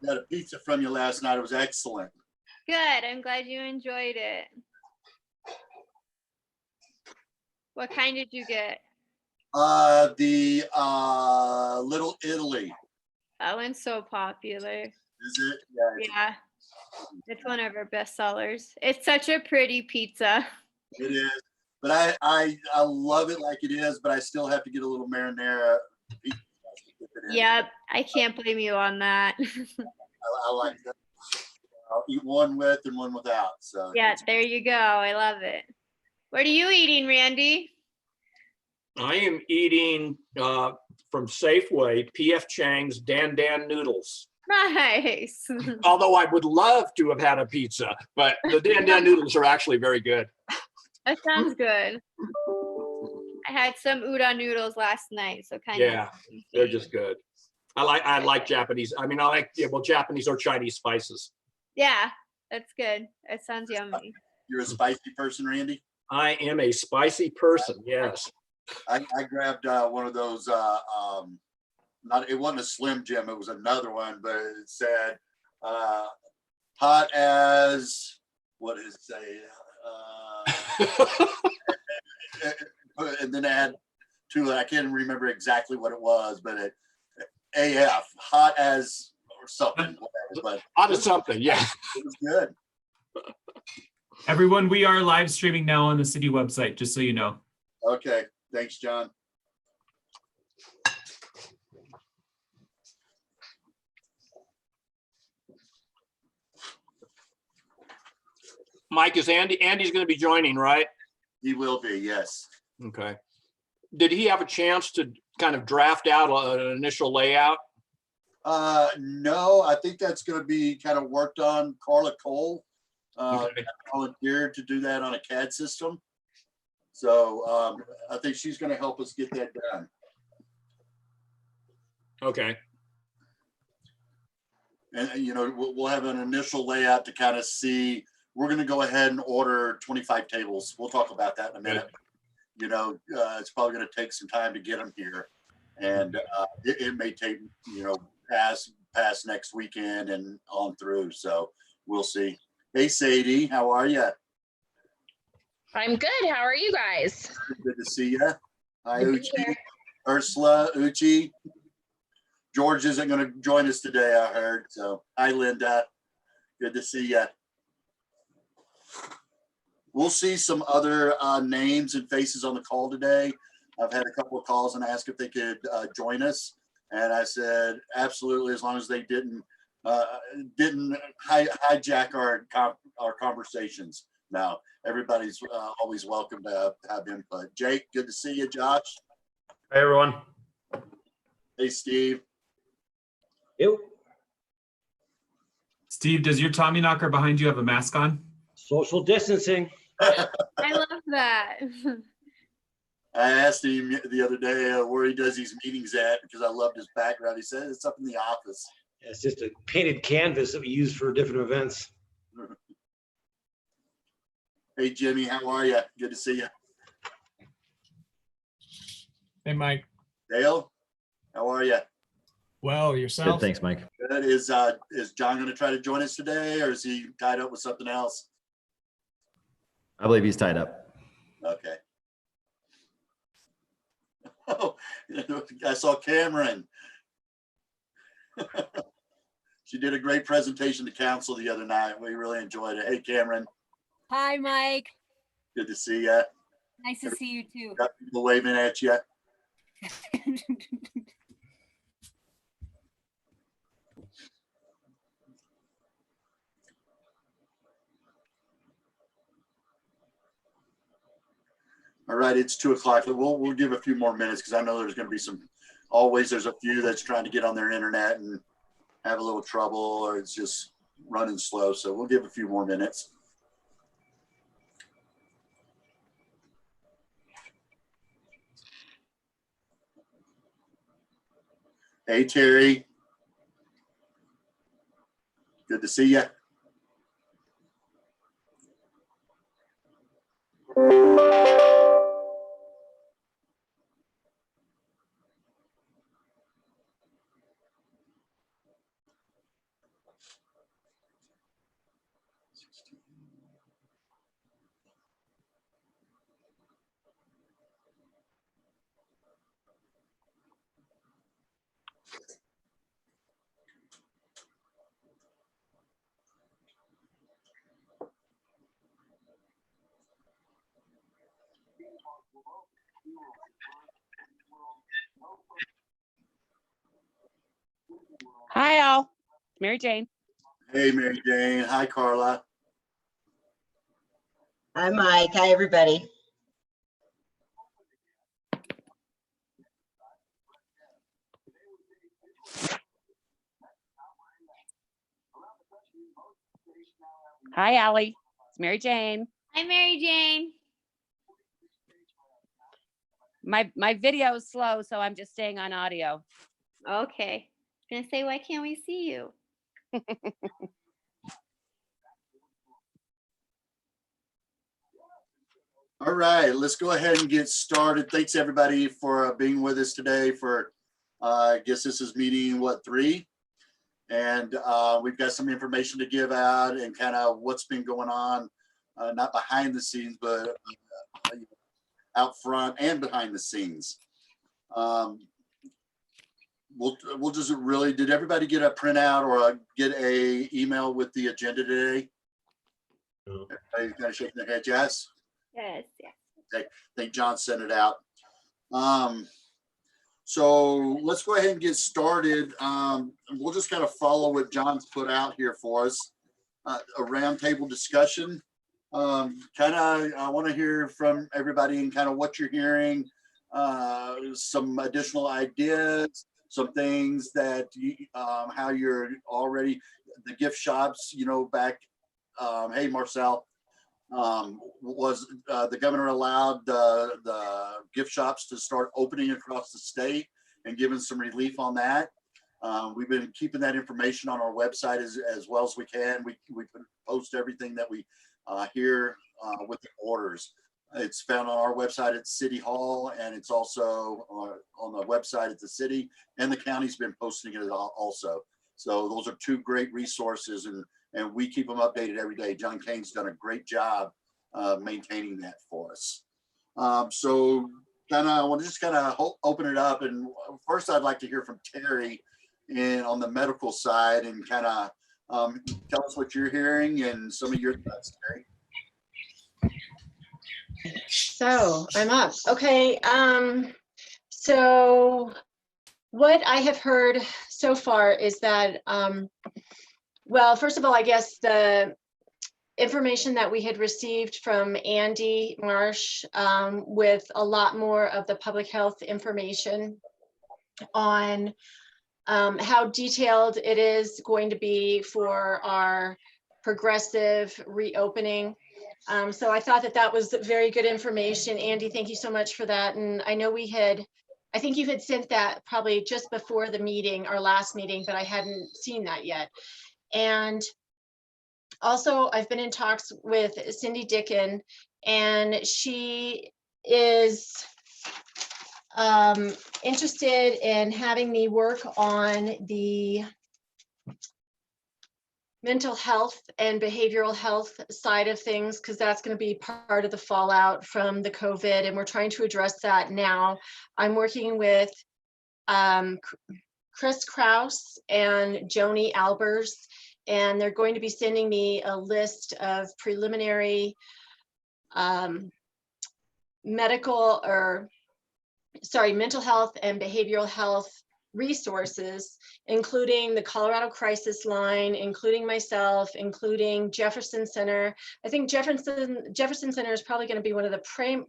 got a pizza from you last night. It was excellent. Good. I'm glad you enjoyed it. What kind did you get? The Little Italy. That one's so popular. Is it? Yeah. It's one of our best sellers. It's such a pretty pizza. It is. But I love it like it is, but I still have to get a little marinara. Yep. I can't blame you on that. I like that. I'll eat one with and one without. So yeah, there you go. I love it. What are you eating, Randy? I am eating from Safeway, P.F. Chang's Dan noodles. Nice. Although I would love to have had a pizza, but the Dan noodles are actually very good. That sounds good. I had some udon noodles last night, so kind of. Yeah, they're just good. I like Japanese. I mean, I like Japanese or Chinese spices. Yeah, that's good. It sounds yummy. You're a spicy person, Randy? I am a spicy person. Yes. I grabbed one of those. It wasn't a Slim Jim. It was another one, but it said hot as what is it say? And then I had two. I can't remember exactly what it was, but it AF hot as or something. Whatever, but hot as something. Yeah, it was good. Everyone, we are live streaming now on the city website, just so you know. Okay, thanks, John. Mike, is Andy's going to be joining, right? He will be, yes. Okay. Did he have a chance to kind of draft out an initial layout? No, I think that's going to be kind of worked on. Carla Cole Okay. volunteered to do that on a CAD system. So I think she's going to help us get that done. Okay. And, we'll have an initial layout to kind of see. We're going to go ahead and order 25 tables. We'll talk about that in a minute. It's probably going to take some time to get them here. And it may take, past next weekend and on through. So we'll see. Hey, Sadie, how are you? I'm good. How are you guys? Good to see you. Hi, Uchi, Ursula, Uchi. George isn't going to join us today, I heard. So, hi, Linda. Good to see you. We'll see some other names and faces on the call today. I've had a couple of calls and asked if they could join us. And I said, absolutely, as long as they didn't hijack our conversations. Now, everybody's always welcome to have input. Jake, good to see you. Josh. Hey, everyone. Hey, Steve. Ew. Steve, does your Tommy knocker behind you have a mask on? Social distancing. I love that. I asked him the other day where he does these meetings at because I loved his background. He said it's up in the office. Yeah, it's just a painted canvas that we use for different events. Hey, Jimmy, how are you? Good to see you. Hey, Mike. Dale, how are you? Well, yourself? Good, thanks, Mike. Good. Is John going to try to join us today, or is he tied up with something else? I believe he's tied up. Okay. Oh, I saw Cameron. She did a great presentation to council the other night. We really enjoyed it. Hey, Cameron. Hi, Mike. Good to see you. Nice to see you too. Got people waving at you. All right, it's 2:00. We'll give a few more minutes because I know there's going to be there's a few that's trying to get on their internet and have a little trouble, or it's just running slow. So we'll give a few more minutes. Hey, Terry. Good to see you. Hi, all. Mary Jane. Hey, Mary Jane. Hi, Carla. Hi, Mike. Hi, everybody. Hi, Allie. It's Mary Jane. Hi, Mary Jane. My video is slow, so I'm just staying on audio. Okay. I'm gonna say, why can't we see you? All right, let's go ahead and get started. Thanks everybody for being with us today for, I guess this is meeting, what, 3? And we've got some information to give out and kind of what's been going on, not behind the scenes, but out front and behind the scenes. We'll just really, did everybody get a printout or get a email with the agenda today? No. Everybody kind of shaking their head, yes? Yes, yes. I think John sent it out. So let's go ahead and get started. We'll just kind of follow what John's put out here for us. A roundtable discussion. I want to hear from everybody and kind of what you're hearing, some additional ideas, some things that you, how you're already, the gift shops, back, hey, Marcel, was the governor allowed the gift shops to start opening across the state and giving some relief on that. We've been keeping that information on our website as well as we can. We post everything that we hear with the orders. It's found on our website at City Hall, and it's also on the website at the city, and the county's been posting it also. So those are 2 great resources, and we keep them updated every day. John Kane's done a great job maintaining that for us. So I want to just open it up. And first I'd like to hear from Terry and on the medical side and tell us what you're hearing and some of your thoughts, Terry. So I'm up. Okay. So what I have heard so far is that, well, first of all, I guess the information that we had received from Andy Marsh with a lot more of the public health information on how detailed it is going to be for our progressive reopening. So I thought that was very good information. Andy, thank you so much for that. And I know I think you had sent that probably just before the meeting, our last meeting, but I hadn't seen that yet. And also, I've been in talks with Cindy Dickin, and she is interested in having me work on the mental health and behavioral health side of things, because that's going to be part of the fallout from the COVID, and we're trying to address that now. I'm working with Chris Kraus and Joni Albers, and they're going to be sending me a list of preliminary mental health and behavioral health resources, including the Colorado Crisis Line, including myself, including Jefferson Center. I think Jefferson Center is probably going to be one of the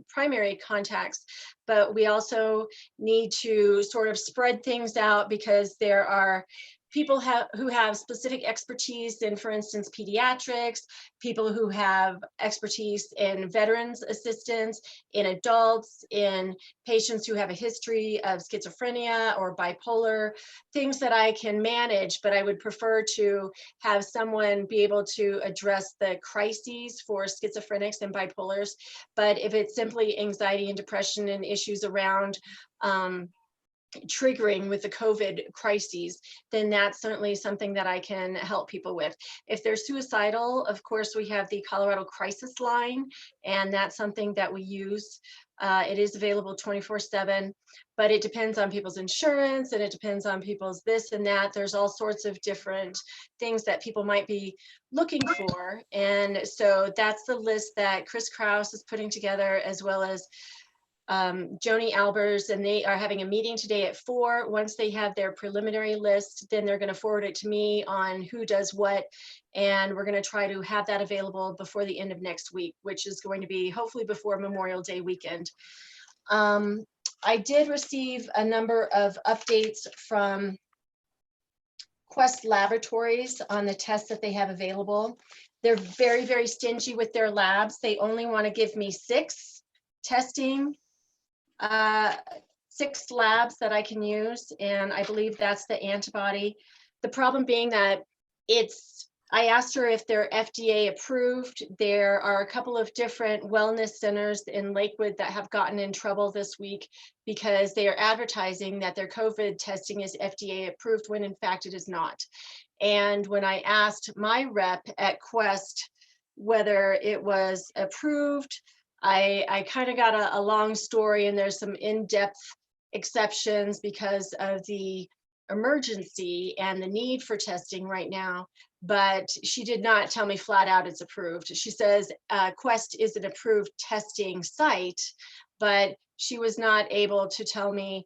primary contacts, but we also need to sort of spread things out because there are people who have specific expertise in, for instance, pediatrics, people who have expertise in veterans assistance, in adults, in patients who have a history of schizophrenia or bipolar, things that I can manage, but I would prefer to have someone be able to address the crises for schizophrenics and bipolars. But if it's simply anxiety and depression and issues around triggering with the COVID crises, then that's certainly something that I can help people with. If they're suicidal, of course, we have the Colorado Crisis Line, and that's something that we use. It is available 24/7, but it depends on people's insurance, and it depends on people's this and that. There's all sorts of different things that people might be looking for. And so that's the list that Chris Kraus is putting together, as well as Joni Albers, and they are having a meeting today at 4. Once they have their preliminary list, then they're going to forward it to me on who does what, and we're going to try to have that available before the end of next week, which is going to be hopefully before Memorial Day weekend. I did receive a number of updates from Quest Laboratories on the tests that they have available. They're very, very stingy with their labs. They only want to give me 6 testing 6 labs that I can use, and I believe that's the antibody. The problem being that I asked her if they're FDA approved. There are a couple of different wellness centers in Lakewood that have gotten in trouble this week because they are advertising that their COVID testing is FDA approved when in fact it is not. And when I asked my rep at Quest whether it was approved, I kind of got a long story, and there's some in-depth exceptions because of the emergency and the need for testing right now. But she did not tell me flat out it's approved. She says Quest is an approved testing site, but she was not able to tell me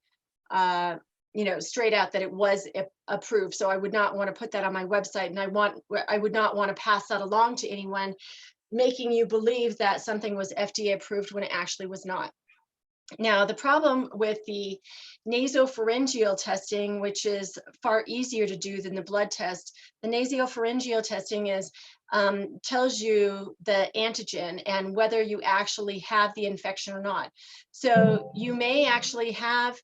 straight out that it was approved. So I would not want to put that on my website, and I would not want to pass that along to anyone, making you believe that something was FDA approved when it actually was not. Now, the problem with the nasopharyngeal testing, which is far easier to do than the blood test, the nasopharyngeal testing tells you the antigen and whether you actually have the infection or not. So you may actually have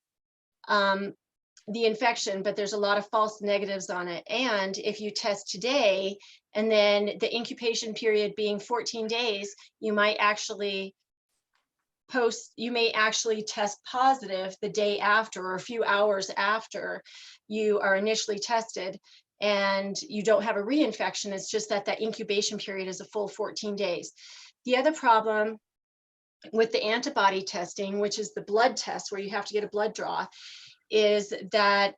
the infection, but there's a lot of false negatives on it. And if you test today, and then the incubation period being 14 days, you might actually test positive the day after or a few hours after you are initially tested, and you don't have a reinfection. It's just that incubation period is a full 14 days. The other problem with the antibody testing, which is the blood test where you have to get a blood draw, is that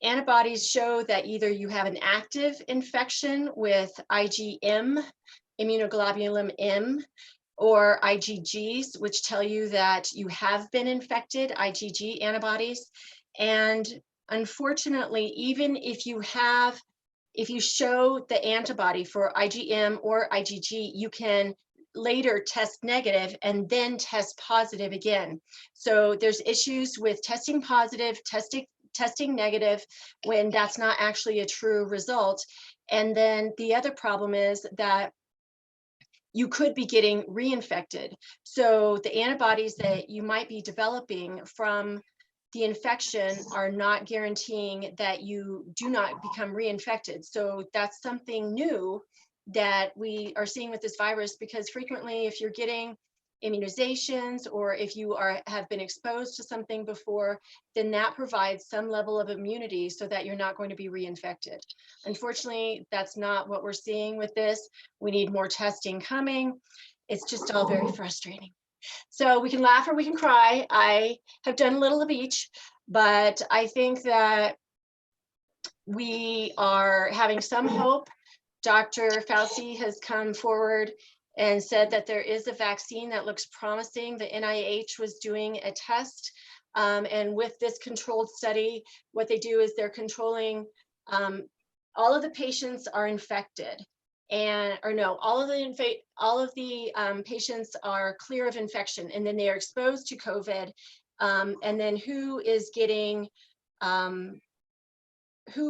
antibodies show that either you have an active infection with IgM, immunoglobulin M, or IgGs, which tell you that you have been infected, IgG antibodies. And unfortunately, even if you show the antibody for IgM or IgG, you can later test negative and then test positive again. So there's issues with testing positive, testing negative when that's not actually a true result. And then the other problem is that you could be getting reinfected. So the antibodies that you might be developing from the infection are not guaranteeing that you do not become reinfected. So that's something new that we are seeing with this virus, because frequently if you're getting immunizations or if you have been exposed to something before, then that provides some level of immunity so that you're not going to be reinfected. Unfortunately, that's not what we're seeing with this. We need more testing coming. It's just all very frustrating. So we can laugh or we can cry. I have done a little of each, but I think that we are having some hope. Dr. Fauci has come forward and said that there is a vaccine that looks promising. The NIH was doing a test, and with this controlled study, what they do is they're controlling, all of the patients are infected, all of the patients are clear of infection, and then they are exposed to COVID, and then who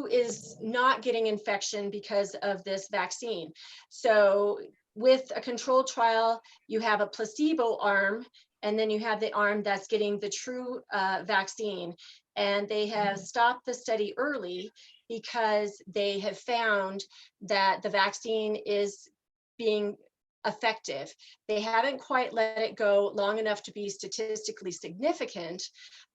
is not getting infection because of this vaccine. So with a controlled trial, you have a placebo arm, and then you have the arm that's getting the true vaccine. And they have stopped the study early because they have found that the vaccine is being effective. They haven't quite let it go long enough to be statistically significant,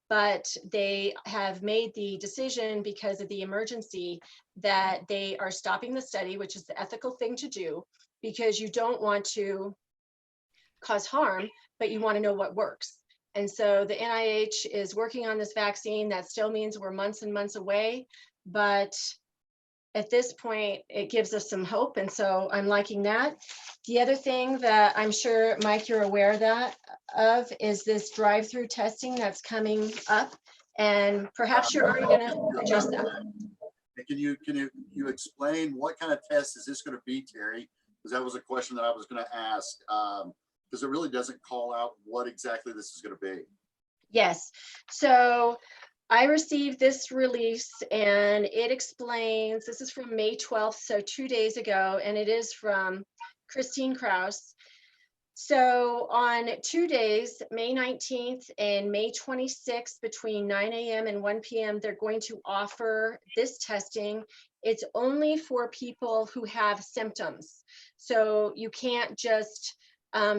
but they have made the decision because of the emergency that they are stopping the study, which is the ethical thing to do, because you don't want to cause harm, but you want to know what works. And so the NIH is working on this vaccine. That still means we're months and months away, but at this point, it gives us some hope. And so I'm liking that. The other thing that I'm sure, Mike, you're aware of is this drive-through testing that's coming up. And perhaps you're already going to address that. Can you explain what kind of test is this going to be, Terry? Because that was a question that I was going to ask. Because it really doesn't call out what exactly this is going to be. Yes. So I received this release and it explains, this is from May 12th, so 2 days ago, and it is from Christine Kraus. So on 2 days, May 19th and May 26th, between 9 a.m. and 1 p.m., they're going to offer this testing. It's only for people who have symptoms. So you can't just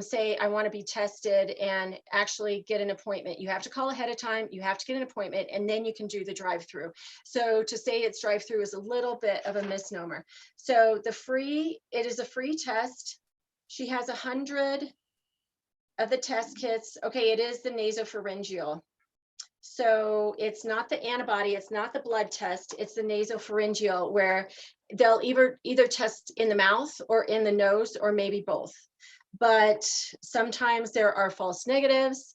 say, I want to be tested and actually get an appointment. You have to call ahead of time, you have to get an appointment, and then you can do the drive-through. So to say it's drive-through is a little bit of a misnomer. So it is a free test. She has 100 of the test kits. Okay, it is the nasopharyngeal. So it's not the antibody, it's not the blood test, it's the nasopharyngeal, where they'll either test in the mouth or in the nose or maybe both. But sometimes there are false negatives.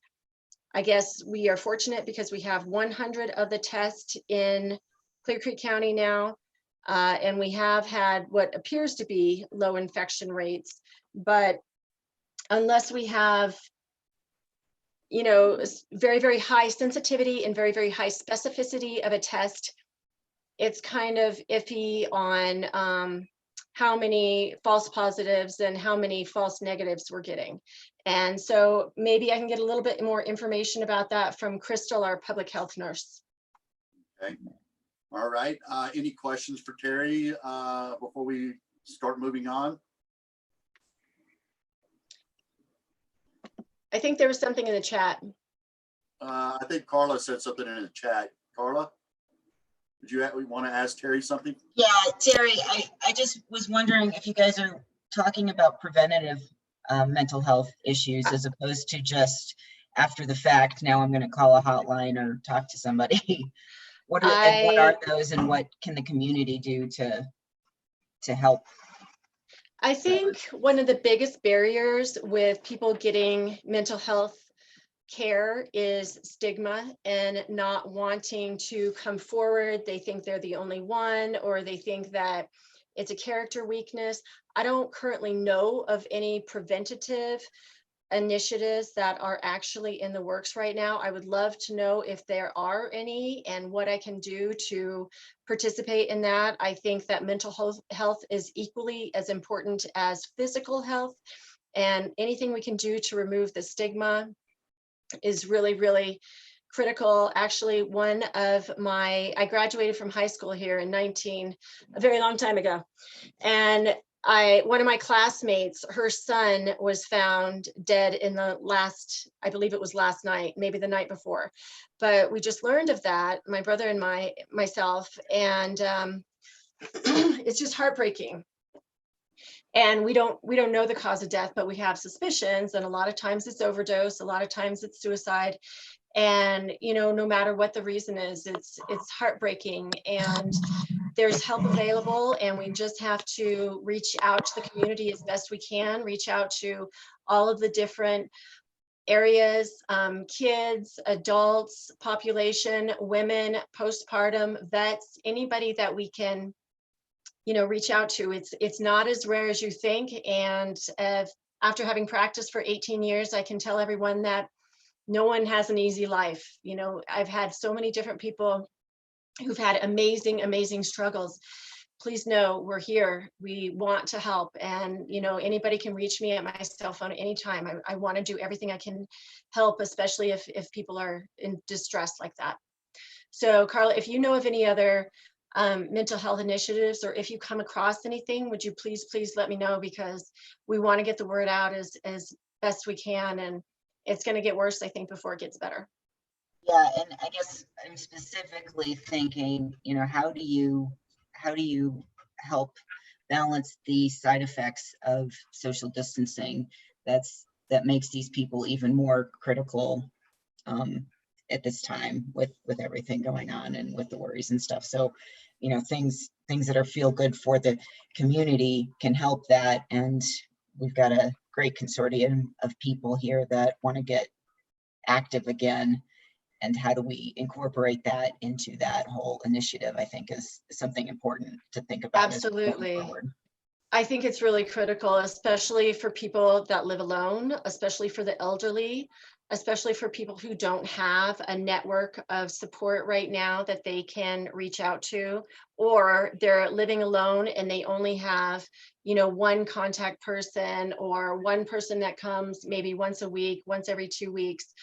I guess we are fortunate because we have 100 of the tests in Clear Creek County now. And we have had what appears to be low infection rates, but unless we have, you know, very, very high sensitivity and very, very high specificity of a test, it's kind of iffy on how many false positives and how many false negatives we're getting. And so maybe I can get a little bit more information about that from Crystal, our public health nurse. Okay. All right. Any questions for Terry before we start moving on? I think there was something in the chat. I think Carla said something in the chat. Carla, did you want to ask Terry something? Yeah, Terry, I just was wondering if you guys are talking about preventative mental health issues as opposed to just after the fact, now I'm going to call a hotline or talk to somebody. What are those, and what can the community do to help? I think one of the biggest barriers with people getting mental health care is stigma and not wanting to come forward. They think they're the only one, or they think that it's a character weakness. I don't currently know of any preventative initiatives that are actually in the works right now. I would love to know if there are any and what I can do to participate in that. I think that mental health is equally as important as physical health, and anything we can do to remove the stigma is really, really critical. Actually, I graduated from high school here in a very long time ago. And one of my classmates, her son was found dead in I believe it was last night, maybe the night before. But we just learned of that, my brother and myself, and it's just heartbreaking. And we don't know the cause of death, but we have suspicions, and a lot of times it's overdose, a lot of times it's suicide. And, you know, no matter what the reason is, it's heartbreaking, and there's help available, and we just have to reach out to the community as best we can, reach out to all of the different areas, kids, adults, population, women, postpartum, vets, anybody that we can, you know, reach out to. It's not as rare as you think. And after having practiced for 18 years, I can tell everyone that no one has an easy life. You know, I've had so many different people who've had amazing, amazing struggles. Please know we're here. We want to help. And, you know, anybody can reach me at my cell phone at any time. I want to do everything I can help, especially if people are in distress like that. So Carla, if you know of any other mental health initiatives, or if you come across anything, would you please let me know, because we want to get the word out as best we can, and it's going to get worse, I think, before it gets better. Yeah, and I guess I'm specifically thinking, how do you help balance the side effects of social distancing that makes these people even more critical at this time with everything going on and with the worries and stuff. So, things that are feel good for the community can help that. And we've got a great consortium of people here that want to get active again. And how do we incorporate that into that whole initiative, I think is something important to think about. Absolutely. I think it's really critical, especially for people that live alone, especially for the elderly, especially for people who don't have a network of support right now that they can reach out to, or they're living alone and they only have, one contact person, or one person that comes maybe once a week, once every 2 weeks.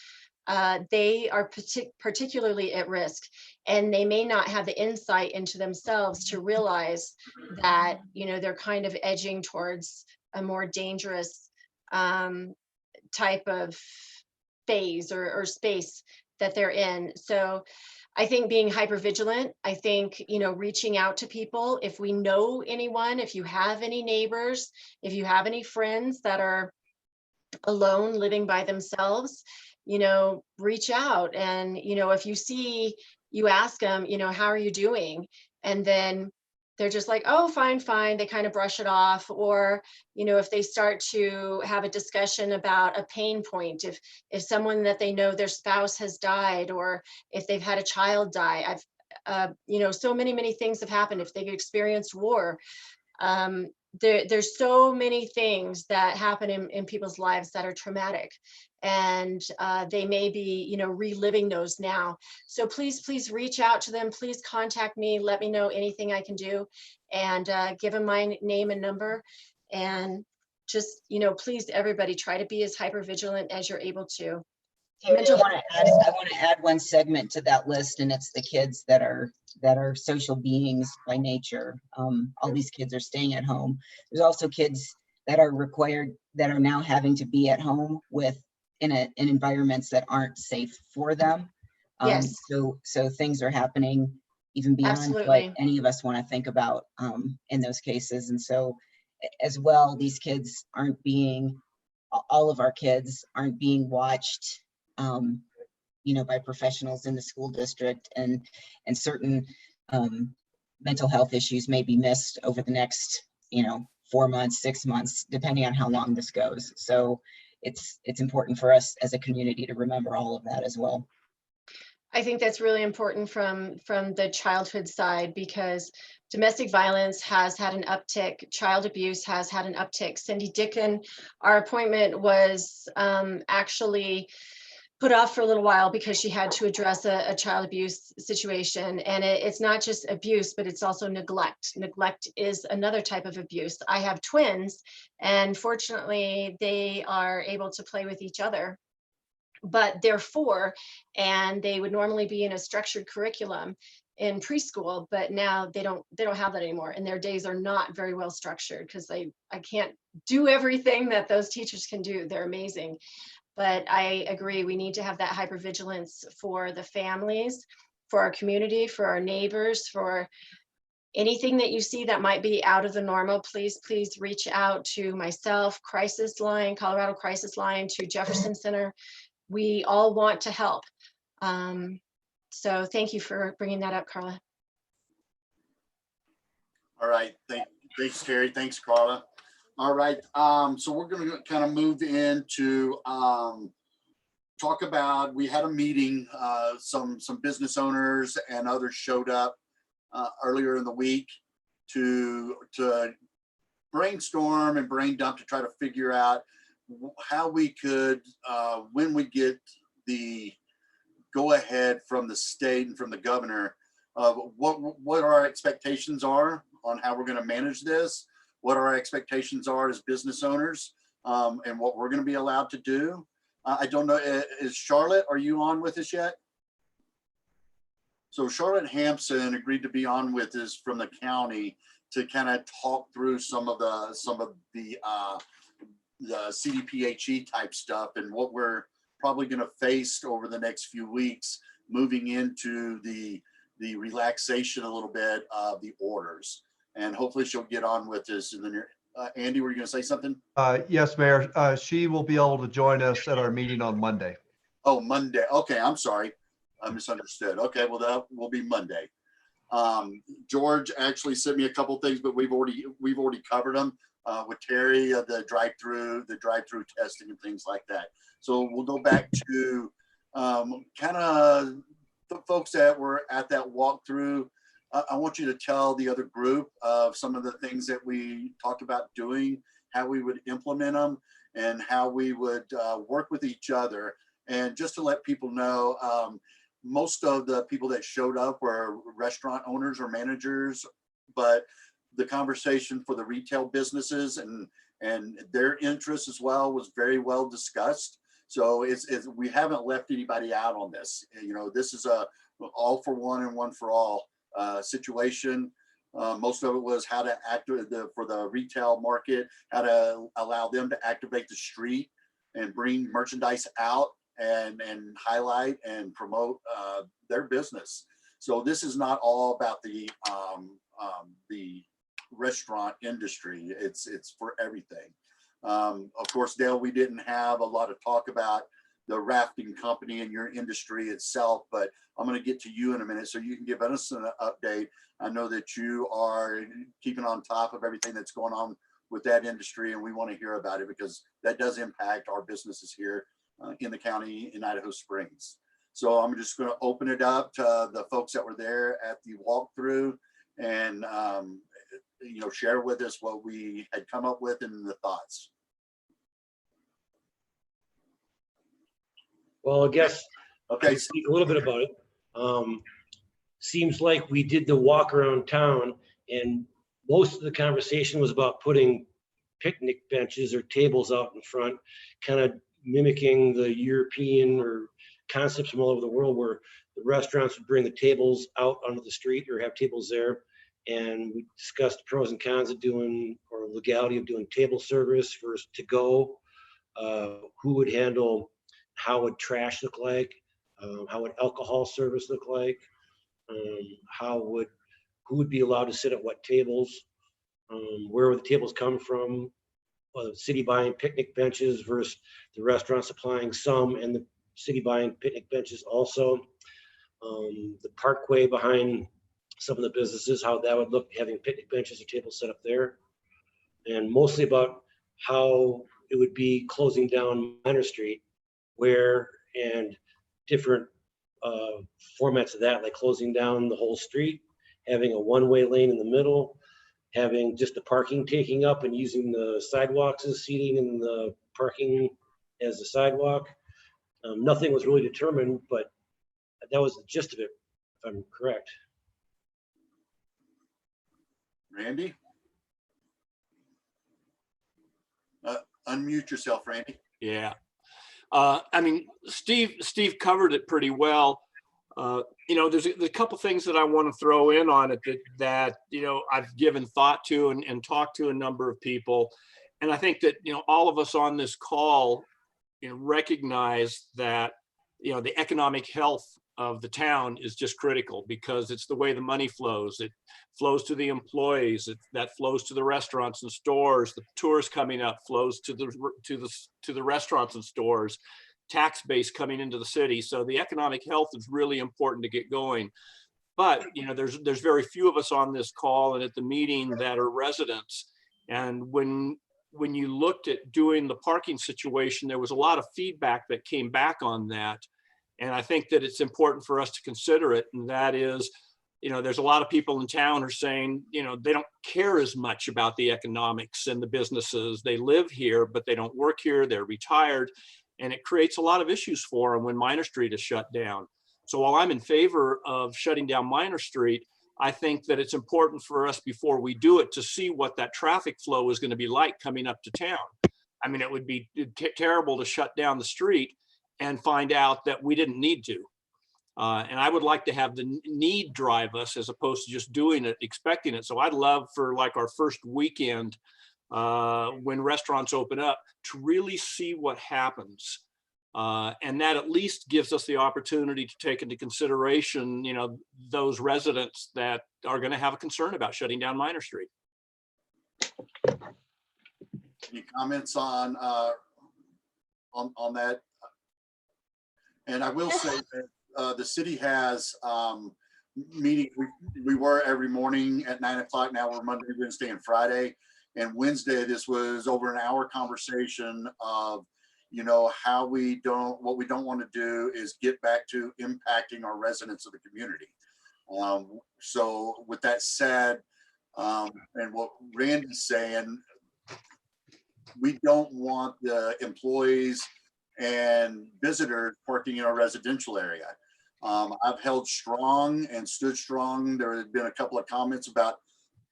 They are particularly at risk, and they may not have the insight into themselves to realize that, they're kind of edging towards a more dangerous type of phase or space that they're in. So I think being hyper vigilant, I think, reaching out to people, if we know anyone, if you have any neighbors, if you have any friends that are alone living by themselves, reach out. And, if you ask them, how are you doing? And then they're just like, oh, fine. They kind of brush it off. Or, if they start to have a discussion about a pain point, if someone that they know, their spouse has died, or if they've had a child die, so many things have happened. If they've experienced war, there's so many things that happen in people's lives that are traumatic, and they may be, reliving those now. So please reach out to them. Please contact me. Let me know anything I can do, and give them my name and number. And just, please, everybody, try to be as hyper vigilant as you're able to. I want to add one segment to that list, and it's the kids that are social beings by nature. All these kids are staying at home. There's also kids that are now having to be at home in environments that aren't safe for them. Yes. So things are happening even beyond Absolutely. what any of us want to think about in those cases. And so as well, all of our kids aren't being watched by professionals in the school district, and certain mental health issues may be missed over the next 4 months, 6 months, depending on how long this goes. So it's important for us as a community to remember all of that as well. I think that's really important from the childhood side, because domestic violence has had an uptick. Child abuse has had an uptick. Cindy Dickon, our appointment was actually put off for a little while because she had to address a child abuse situation. And it's not just abuse, but it's also neglect. Neglect is another type of abuse. I have twins, and fortunately they are able to play with each other, but they're 4, and they would normally be in a structured curriculum in preschool, but now they don't have that anymore, and their days are not very well structured, because I can't do everything that those teachers can do. They're amazing. But I agree, we need to have that hypervigilance for the families, for our community, for our neighbors, for anything that you see that might be out of the normal. Please reach out to myself, Crisis Line, Colorado Crisis Line, to Jefferson Center. We all want to help. So thank you for bringing that up, Carla. All right, thanks, Terry. Thanks, Carla. All right, so we're going to kind of move into talk about, we had a meeting, some business owners and others showed up earlier in the week to brainstorm and brain dump to try to figure out how we could, when we get the go ahead from the state and from the governor, of what our expectations are on how we're going to manage this, what our expectations are as business owners, and what we're going to be allowed to do. I don't know, is Charlotte, are you on with us yet? So Charlotte Hampson agreed to be on with us from the county to kind of talk through some of the CDPHE type stuff and what we're probably going to face over the next few weeks, moving into the relaxation a little bit of the orders. And hopefully she'll get on with us in the near. Andy, were you going to say something? Yes, Mayor. She will be able to join us at our meeting on Monday. Oh, Monday. Okay, I'm sorry. I misunderstood. Okay, well, that will be Monday. George actually sent me a couple things, but we've already covered them with Terry, the drive-through testing and things like that. So we'll go back to kind of the folks that were at that walkthrough. I want you to tell the other group of some of the things that we talked about doing, how we would implement them, and how we would work with each other. And just to let people know, most of the people that showed up were restaurant owners or managers, but the conversation for the retail businesses and their interests as well was very well discussed. So we haven't left anybody out on this. You know, this is a all for one and one for all situation. Most of it was how to activate for the retail market, how to allow them to activate the street and bring merchandise out and highlight and promote their business. So this is not all about the restaurant industry. It's for everything. Of course, Dale, we didn't have a lot of talk about the rafting company and your industry itself, but I'm going to get to you in a minute so you can give us an update. I know that you are keeping on top of everything that's going on with that industry, and we want to hear about it because that does impact our businesses here in the county in Idaho Springs. So I'm just going to open it up to the folks that were there at the walkthrough and you know, share with us what we had come up with and the thoughts. Well, I guess Okay. I'll speak a little bit about it. Seems like we did the walk around town and most of the conversation was about putting picnic benches or tables out in front, kind of mimicking the European or concepts from all over the world where the restaurants would bring the tables out onto the street or have tables there. And we discussed the pros and cons of doing or legality of doing table service versus to go. Who would handle, how would trash look like? How would alcohol service look like? Who would be allowed to sit at what tables? Where would the tables come from? The city buying picnic benches versus the restaurant supplying some and the city buying picnic benches also. The parkway behind some of the businesses, how that would look, having picnic benches or tables set up there. And mostly about how it would be closing down Minor Street, where and different formats of that, like closing down the whole street, having a one-way lane in the middle, having just the parking taking up and using the sidewalks as seating and the parking as the sidewalk. Nothing was really determined, but that was the gist of it, if I'm correct. Randy? Unmute yourself, Randy. Yeah. I mean, Steve covered it pretty well. You know, there's a couple things that I want to throw in on it that you know, I've given thought to and talked to a number of people. And I think that, you know, all of us on this call, you know, recognize that, you know, the economic health of the town is just critical because it's the way the money flows. It flows to the employees, that flows to the restaurants and stores. The tourists coming up flows to the restaurants and stores, tax base coming into the city. So the economic health is really important to get going. But you know, there's very few of us on this call and at the meeting that are residents. And when you looked at doing the parking situation, there was a lot of feedback that came back on that. And I think that it's important for us to consider it. And that is, you know, there's a lot of people in town who are saying, you know, they don't care as much about the economics and the businesses. They live here, but they don't work here. They're retired. And it creates a lot of issues for them when Minor Street is shut down. So while I'm in favor of shutting down Minor Street, I think that it's important for us before we do it to see what that traffic flow is going to be like coming up to town. I mean, it would be terrible to shut down the street and find out that we didn't need to. And I would like to have the need drive us as opposed to just doing it, expecting it. So I'd love for like our first weekend when restaurants open up to really see what happens. And that at least gives us the opportunity to take into consideration, those residents that are going to have a concern about shutting down Minor Street. Any comments on that? And I will say that the city has meeting. We were every morning at 9 o'clock. Now we're Monday, Wednesday, and Friday. And Wednesday, this was over an hour conversation of, how what we don't want to do is get back to impacting our residents of the community. So with that said, and what Randy's saying, we don't want the employees and visitors parking in our residential area. I've held strong and stood strong. There have been a couple of comments about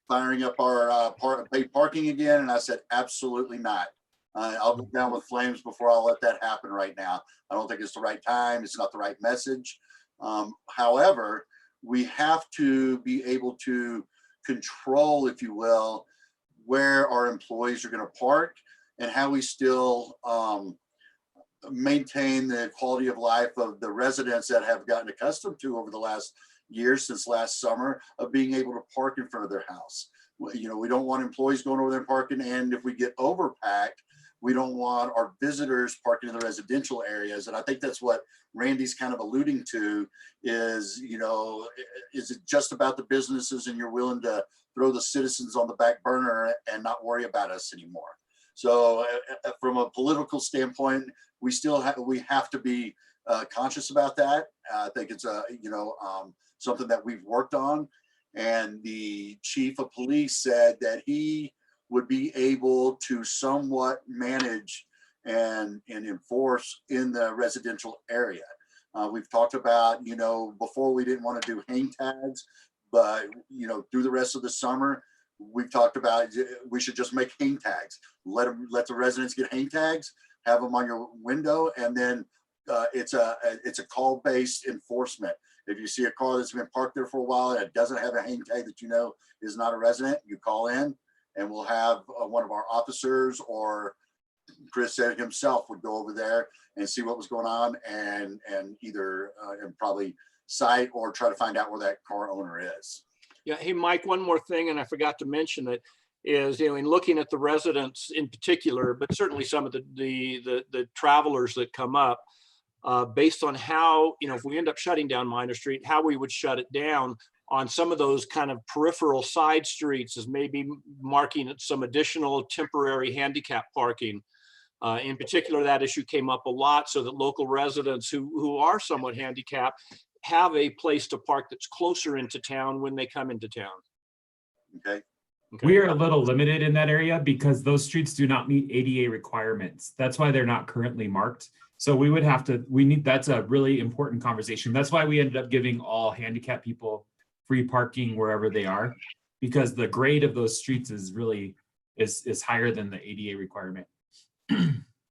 firing up our paid parking again, and I said absolutely not. I'll go down with flames before I'll let that happen right now. I don't think it's the right time. It's not the right message. However, we have to be able to control, if you will, where our employees are going to park and how we still maintain the quality of life of the residents that have gotten accustomed to over the last year, since last summer, of being able to park in front of their house. We don't want employees going over there and parking, and if we get overpacked, we don't want our visitors parking in the residential areas. And I think that's what Randy's kind of alluding to is, is it just about the businesses and you're willing to throw the citizens on the back burner and not worry about us anymore? So from a political standpoint, we have to be conscious about that. I think it's something that we've worked on. And the chief of police said that he would be able to somewhat manage and enforce in the residential area. We've talked about, before we didn't want to do hang tags, but, through the rest of the summer, we've talked about we should just make hang tags. Let the residents get hang tags, have them on your window, and then it's a call-based enforcement. If you see a car that's been parked there for a while and it doesn't have a hang tag that is not a resident, you call in, and we'll have one of our officers, or Chris said himself, would go over there and see what was going on and either and probably cite or try to find out where that car owner is. Yeah. Hey, Mike, one more thing, and I forgot to mention it, is, in looking at the residents in particular, but certainly some of the travelers that come up, based on how, if we end up shutting down Minor Street, how we would shut it down on some of those kind of peripheral side streets, is maybe marking some additional temporary handicap parking. In particular, that issue came up a lot, so that local residents who are somewhat handicapped have a place to park that's closer into town when they come into town. Okay. We are a little limited in that area because those streets do not meet ADA requirements. That's why they're not currently marked. So that's a really important conversation. That's why we ended up giving all handicapped people free parking wherever they are, because the grade of those streets is really is higher than the ADA requirement.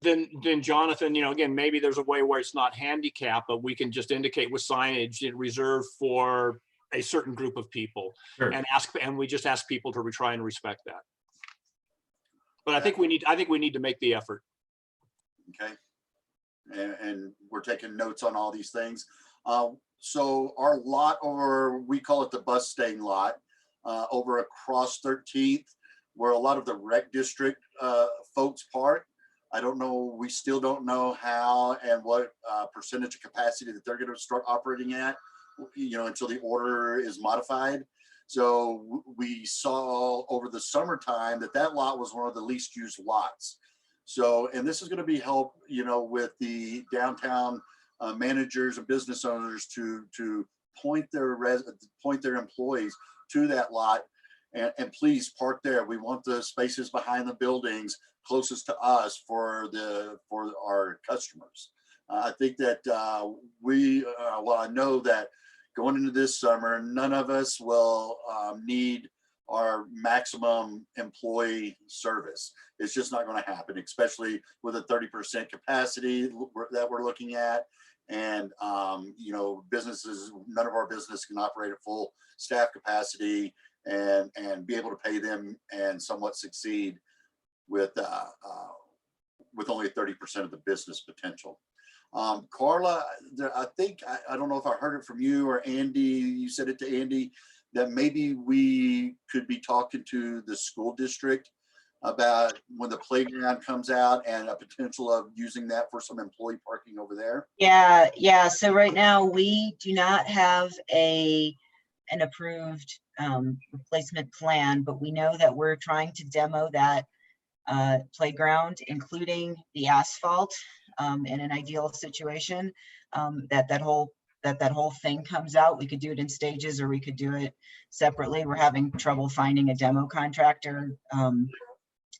Then Jonathan, again, maybe there's a way where it's not handicapped, but we can just indicate with signage reserved for a certain group of people. Sure. And we just ask people to try and respect that. But I think we need to make the effort. Okay. And we're taking notes on all these things. So our lot we call it the bus staying lot, over across 13th, where a lot of the rec district folks park. I don't know, we still don't know how and what percentage of capacity that they're going to start operating at, until the order is modified. So we saw over the summertime that lot was one of the least used lots. So, and this is going to be help, with the downtown managers and business owners to point their employees to that lot, and please park there. We want the spaces behind the buildings closest to us for our customers. I think that I know that going into this summer, none of us will need our maximum employee service. It's just not going to happen, especially with a 30% capacity that we're looking at. And, you know, businesses, none of our business can operate at full staff capacity and be able to pay them and somewhat succeed with only 30% of the business potential. Carla, I think, I don't know if I heard it from you or Andy, you said it to Andy, that maybe we could be talking to the school district about when the playground comes out and a potential of using that for some employee parking over there. Yeah. So right now we do not have an approved replacement plan, but we know that we're trying to demo that playground, including the asphalt, in an ideal situation, that whole thing comes out. We could do it in stages or we could do it separately. We're having trouble finding a demo contractor.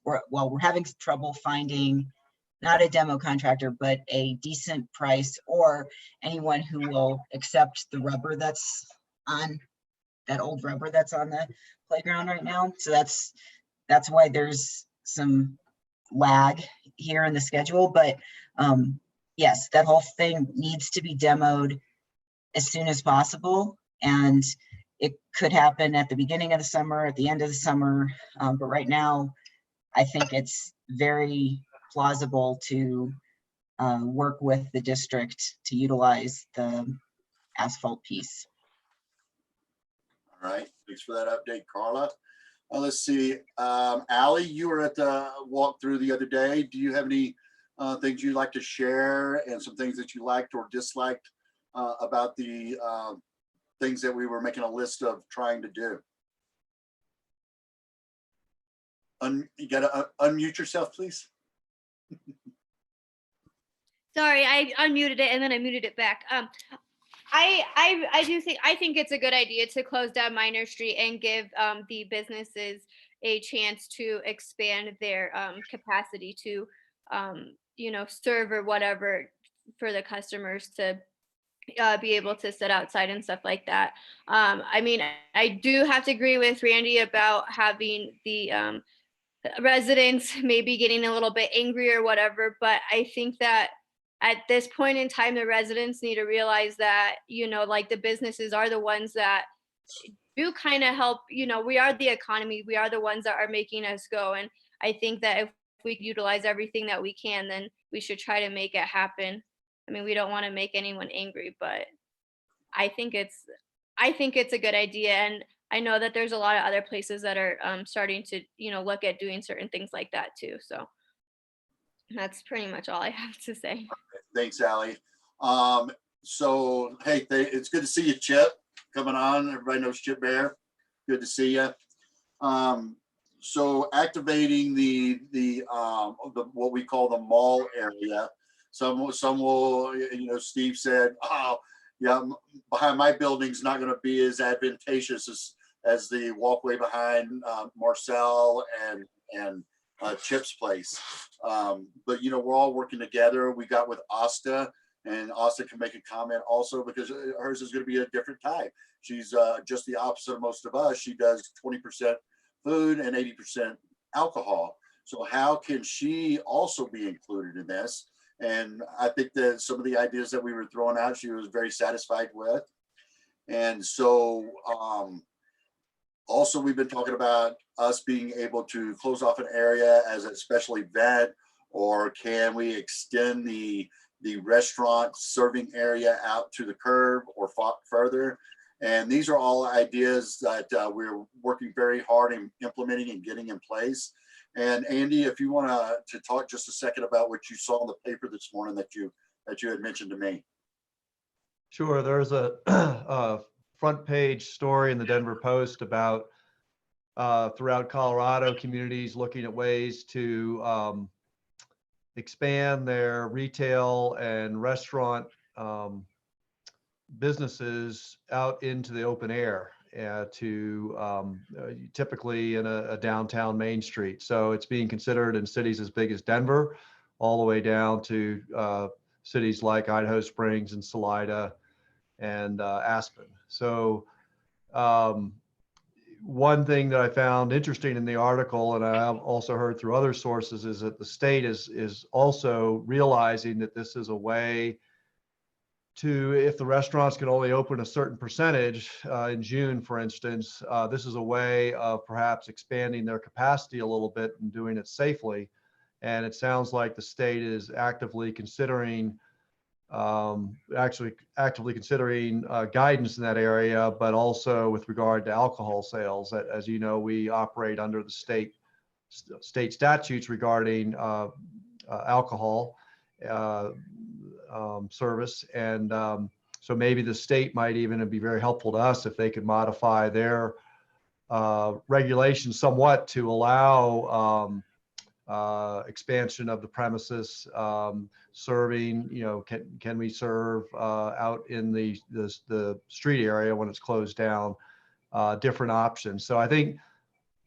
We're having trouble finding not a demo contractor, but a decent price or anyone who will accept the rubber that's on that old rubber that's on the playground right now. So that's why there's some lag here in the schedule. But yes, that whole thing needs to be demoed as soon as possible. And it could happen at the beginning of the summer, at the end of the summer. But right now, I think it's very plausible to work with the district to utilize the asphalt piece. All right, thanks for that update, Carla. Let's see, Allie, you were at the walkthrough the other day. Do you have any things you'd like to share and some things that you liked or disliked about the things that we were making a list of trying to do? You gotta unmute yourself, please. Sorry, I unmuted it and then I muted it back. I think it's a good idea to close down Minor Street and give the businesses a chance to expand their capacity to serve or whatever for the customers to be able to sit outside and stuff like that. I mean, I do have to agree with Randy about having the residents maybe getting a little bit angry or whatever, but I think that at this point in time, the residents need to realize that, like the businesses are the ones that do kind of help, we are the economy, we are the ones that are making us go. And I think that if we utilize everything that we can, then we should try to make it happen. I mean, we don't want to make anyone angry, but I think it's a good idea. And I know that there's a lot of other places that are starting to, look at doing certain things like that too. So that's pretty much all I have to say. Thanks, Allie. So, hey, it's good to see you, Chip, coming on. Everybody knows Chip Bear. Good to see you. So activating the what we call the mall area. Some will, Steve said, oh, yeah, behind my building's not going to be as advantageous as the walkway behind Marcel and Chip's place. But, we're all working together. We got with Asta, and Asta can make a comment also because hers is going to be a different type. She's just the opposite of most of us. She does 20% food and 80% alcohol. So how can she also be included in this? And I think that some of the ideas that we were throwing out, she was very satisfied with. And so also we've been talking about us being able to close off an area as a special event, or can we extend the restaurant serving area out to the curb or further? And these are all ideas that we're working very hard in implementing and getting in place. And Andy, if you want to talk just a second about what you saw in the paper this morning that you had mentioned to me. Sure. There's a front page story in the Denver Post about throughout Colorado, communities looking at ways to expand their retail and restaurant businesses out into the open air to typically in a downtown Main Street. So it's being considered in cities as big as Denver, all the way down to cities like Idaho Springs and Salida and Aspen. So one thing that I found interesting in the article, and I also heard through other sources, is that the state is also realizing that this is a way to, if the restaurants can only open a certain percentage in June, for instance, this is a way of perhaps expanding their capacity a little bit and doing it safely. And it sounds like the state is actively considering, actively considering guidance in that area, but also with regard to alcohol sales. As you know, we operate under the state statutes regarding alcohol service. And so maybe the state might even be very helpful to us if they could modify their regulations somewhat to allow expansion of the premises, serving, can we serve out in the street area when it's closed down, different options. So I think,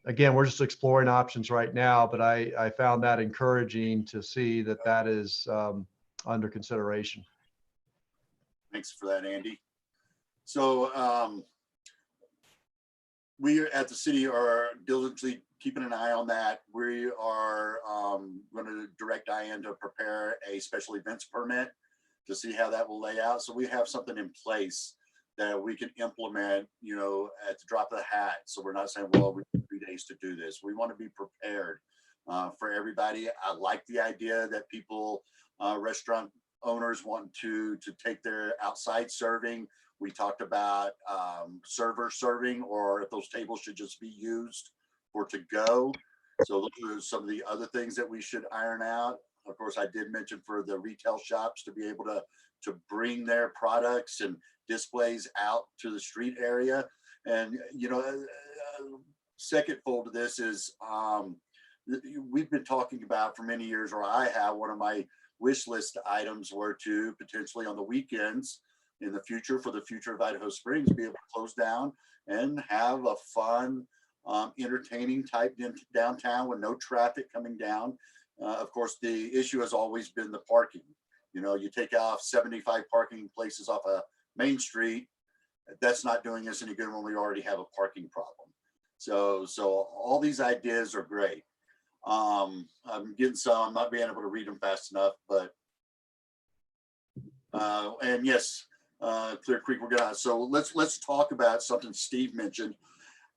again, we're just exploring options right now, but I found that encouraging to see that that is under consideration. Thanks for that, Andy. So we at the city are diligently keeping an eye on that. We are going to direct Diane to prepare a special events permit to see how that will lay out. So we have something in place that we can implement, at the drop of the hat. So we're not saying, well, we need 3 days to do this. We want to be prepared for everybody. I like the idea that people, restaurant owners want to take their outside serving. We talked about server serving, or if those tables should just be used for to go. So those are some of the other things that we should iron out. Of course, I did mention for the retail shops to be able to bring their products and displays out to the street area. And, second fold to this is we've been talking about for many years, or I have, one of my wish list items were to potentially on the weekends in the future, for the future of Idaho Springs, be able to close down and have a fun, entertaining type downtown with no traffic coming down. Of course, the issue has always been the parking. You take off 75 parking places off a Main Street, that's not doing us any good when we already have a parking problem. So all these ideas are great. I'm getting some, I'm not being able to read them fast enough, but and yes, Clear Creek, we're gonna, so let's talk about something Steve mentioned.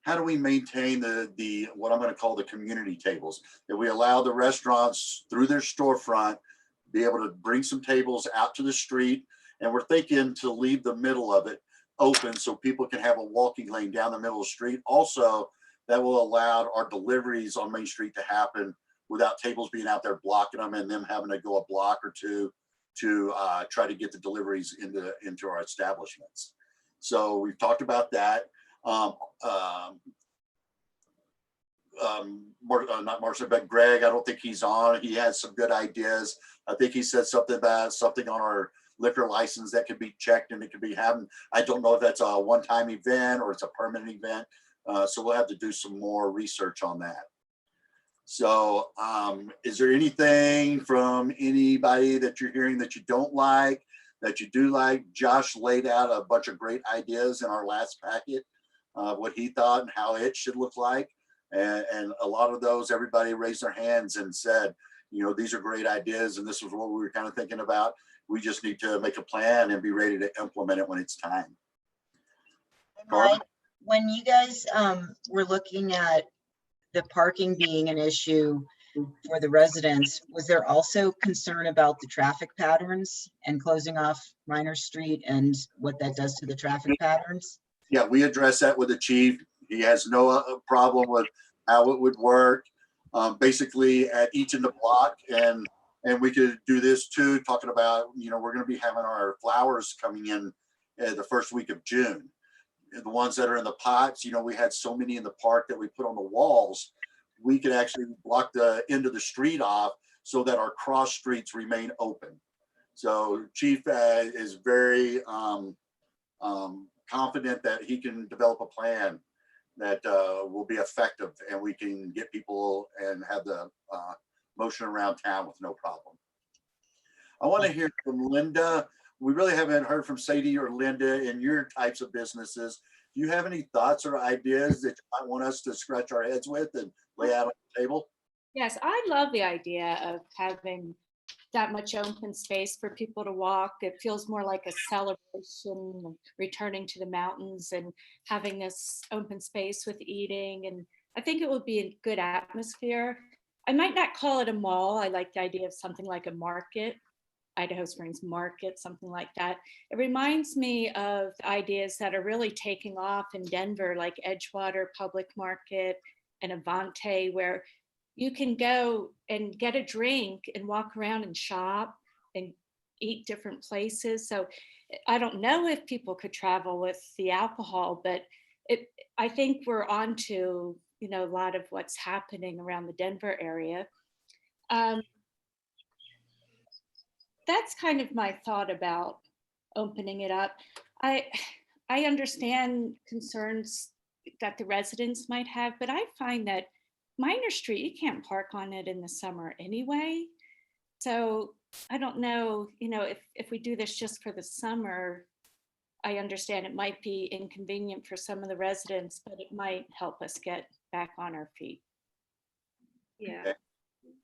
How do we maintain the what I'm going to call the community tables, that we allow the restaurants through their storefront be able to bring some tables out to the street? And we're thinking to leave the middle of it open so people can have a walking lane down the middle of the street. Also, that will allow our deliveries on Main Street to happen without tables being out there blocking them and them having to go a block or two to try to get the deliveries into our establishments. So we've talked about that. Not Marcia, but Greg, I don't think he's on. He has some good ideas. I think he said something about something on our liquor license that could be checked and it could be having, I don't know if that's a one-time event or it's a permanent event. So we'll have to do some more research on that. So is there anything from anybody that you're hearing that you don't like, that you do like? Josh laid out a bunch of great ideas in our last packet, what he thought and how it should look like. And a lot of those, everybody raised their hands and said, these are great ideas and this was what we were kind of thinking about. We just need to make a plan and be ready to implement it when it's time. Mike, when you guys were looking at the parking being an issue for the residents, was there also concern about the traffic patterns and closing off Minor Street and what that does to the traffic patterns? Yeah, we addressed that with the chief. He has no problem with how it would work. Basically at each in the block, and we could do this too, talking about, we're going to be having our flowers coming in the first week of June. The ones that are in the pots, we had so many in the park that we put on the walls, we could actually block the end of the street off so that our cross streets remain open. So Chief is very confident that he can develop a plan that will be effective and we can get people and have the motion around town with no problem. I want to hear from Linda. We really haven't heard from Sadie or Linda in your types of businesses. Do you have any thoughts or ideas that you might want us to scratch our heads with and lay out on the table? Yes, I love the idea of having that much open space for people to walk. It feels more like a celebration of returning to the mountains and having this open space with eating. And I think it would be a good atmosphere. I might not call it a mall. I like the idea of something like a market, Idaho Springs Market, something like that. It reminds me of ideas that are really taking off in Denver, like Edgewater Public Market and Avante, where you can go and get a drink and walk around and shop and eat different places. So I don't know if people could travel with the alcohol, but I think we're on to, you know, a lot of what's happening around the Denver area. That's kind of my thought about opening it up. I understand concerns that the residents might have, but I find that Minor Street, you can't park on it in the summer anyway. So I don't know, you know, if we do this just for the summer, I understand it might be inconvenient for some of the residents, but it might help us get back on our feet. Yeah. Okay.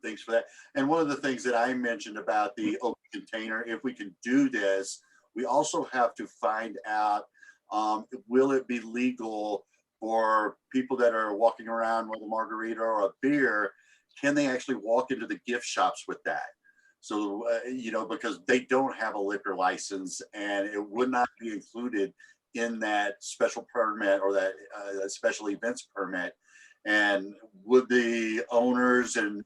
Thanks for that. And one of the things that I mentioned about the open container, if we can do this, we also have to find out, will it be legal for people that are walking around with a margarita or a beer? Can they actually walk into the gift shops with that? So, you know, because they don't have a liquor license and it would not be included in that special permit or that special events permit. And would the owners and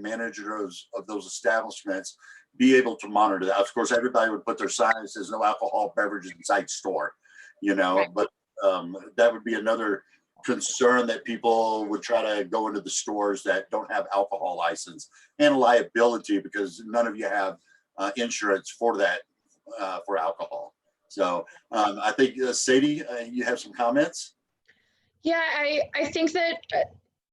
managers of those establishments be able to monitor that? Of course, everybody would put their sign that says no alcohol beverages inside store, you know, right. But that would be another concern, that people would try to go into the stores that don't have alcohol license, and liability because none of you have insurance for that, for alcohol. So I think Sadie, you have some comments? Yeah, I think that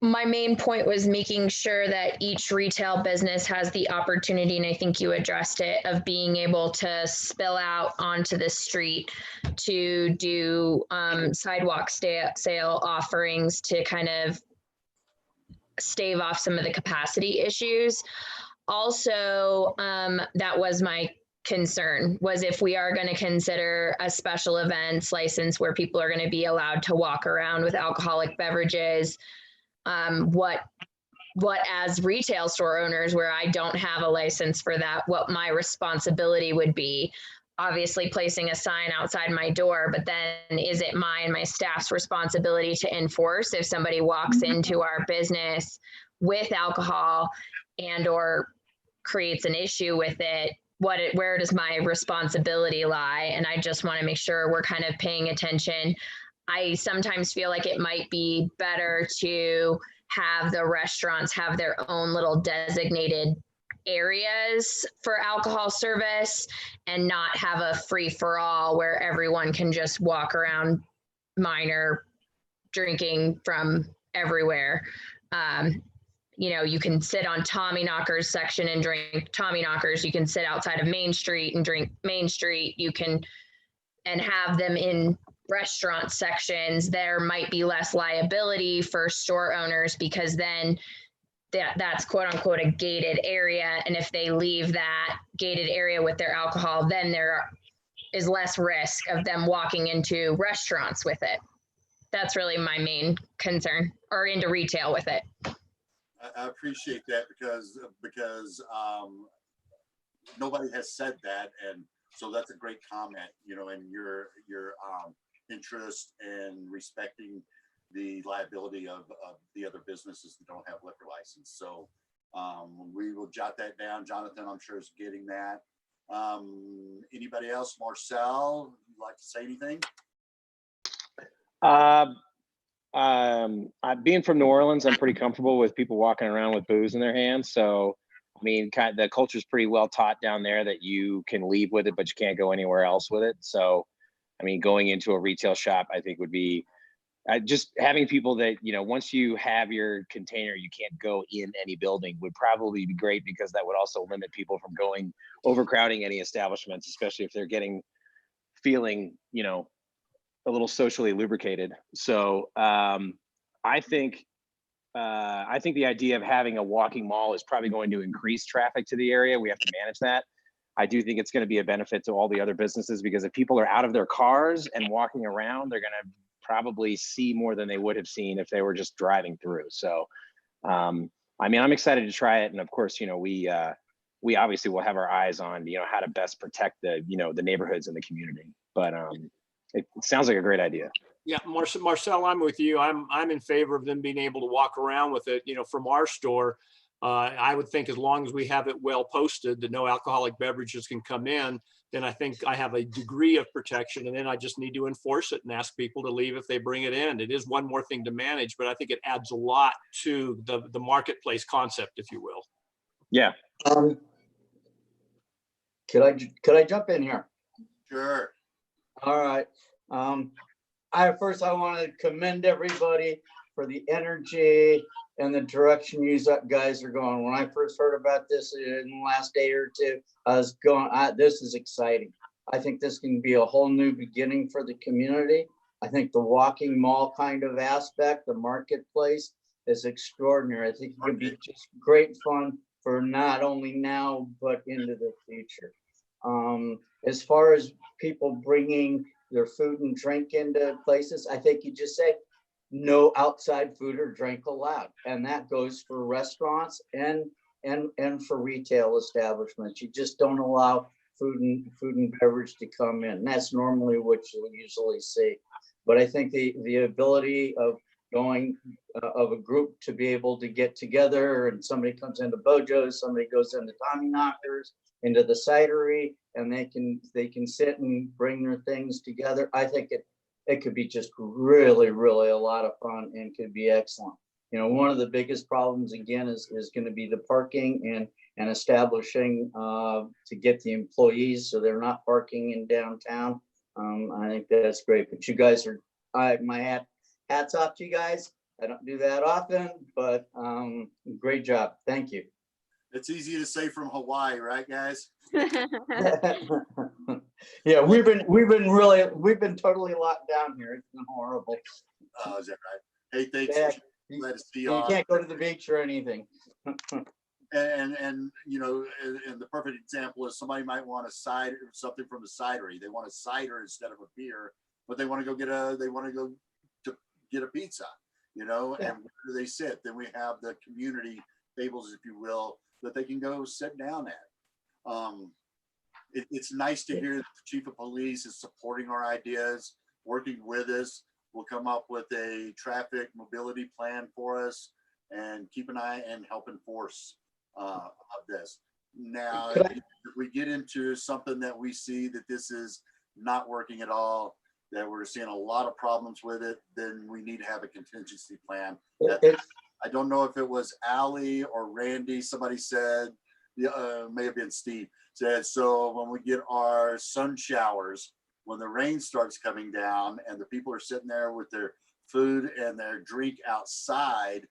my main point was making sure that each retail business has the opportunity, and I think you addressed it, of being able to spill out onto the street to do sidewalk sale offerings to kind of stave off some of the capacity issues. Also, that was my concern, was if we are going to consider a special events license where people are going to be allowed to walk around with alcoholic beverages, what as retail store owners where I don't have a license for that, what my responsibility would be. Obviously placing a sign outside my door, but then is it my and my staff's responsibility to enforce if somebody walks into our business with alcohol and or creates an issue with it? Where does my responsibility lie? And I just want to make sure we're kind of paying attention. I sometimes feel like it might be better to have the restaurants have their own little designated areas for alcohol service and not have a free for all where everyone can just walk around Minor drinking from everywhere. You know, you can sit on Tommyknockers section and drink Tommyknockers. You can sit outside of Main Street and drink Main Street. You can, and have them in restaurant sections. There might be less liability for store owners because then that's quote unquote a gated area. And if they leave that gated area with their alcohol, then there is less risk of them walking into restaurants with it. That's really my main concern, or into retail with it. I appreciate that because nobody has said that, and so that's a great comment, you know, and your interest in respecting the liability of the other businesses that don't have liquor license. So we will jot that down. Jonathan, I'm sure, is getting that. Anybody else? Marcel, you'd like to say anything? Being from New Orleans, I'm pretty comfortable with people walking around with booze in their hands. So, I mean, the culture is pretty well taught down there that you can leave with it, but you can't go anywhere else with it. So, I mean, going into a retail shop, I think would be just having people that, you know, once you have your container, you can't go in any building would probably be great, because that would also limit people from overcrowding any establishments, especially if they're feeling, you know, a little socially lubricated. So I think I think the idea of having a walking mall is probably going to increase traffic to the area. We have to manage that. I do think it's going to be a benefit to all the other businesses, because if people are out of their cars and walking around, they're going to probably see more than they would have seen if they were just driving through. So, I mean, I'm excited to try it. And of course, you know, we obviously will have our eyes on, you know, how to best protect the, you know, the neighborhoods and the community. But it sounds like a great idea. Yeah, Marcel, I'm with you. I'm in favor of them being able to walk around with it. You know, from our store, I would think as long as we have it well posted that no alcoholic beverages can come in, then I think I have a degree of protection. And then I just need to enforce it and ask people to leave if they bring it in. It is one more thing to manage, but I think it adds a lot to the marketplace concept, if you will. Yeah. Could I jump in here? Sure. All right. I want to commend everybody for the energy and the direction you guys are going. When I first heard about this in the last day or two, I was going, this is exciting. I think this can be a whole new beginning for the community. I think the walking mall kind of aspect, the marketplace, is extraordinary. I think it can be just great fun for not only now, but into the future. As far as people bringing their food and drink into places, I think you just say no outside food or drink allowed, and that goes for restaurants and for retail establishments. You just don't allow food and beverage to come in. That's normally what you'll usually see. But I think the ability of going of a group to be able to get together, and somebody comes into Bojo's, somebody goes into Tommy Knockers, into the cidery, and they can sit and bring their things together. I think it could be just really, really a lot of fun and could be excellent. You know, one of the biggest problems again is going to be the parking and establishing to get the employees so they're not parking in downtown. I think that's great. But you guys are, my hats off to you guys. I don't do that often, but great job. Thank you. It's easy to say from Hawaii, right, guys? Yeah, we've been totally locked down here. It's been horrible. Oh, is that right? Hey, thanks. Yeah, Glad to see you can't go to the beach or anything. And you know, and the perfect example is somebody might want a cider, something from the cidery. They want a cider instead of a beer, but they want to go get a pizza, you know. Yeah. And where do they sit? Then we have the community tables, if you will, that they can go sit down at. It's nice to hear that the chief of police is supporting our ideas, working with us. We'll come up with a traffic mobility plan for us and keep an eye and help enforce of this. Now, if we get into something that we see that this is not working at all, that we're seeing a lot of problems with it, then we need to have a contingency plan. I don't know if it was Allie or Randy, somebody said, may have been Steve, said, so when we get our sun showers, when the rain starts coming down and the people are sitting there with their food and their drink outside,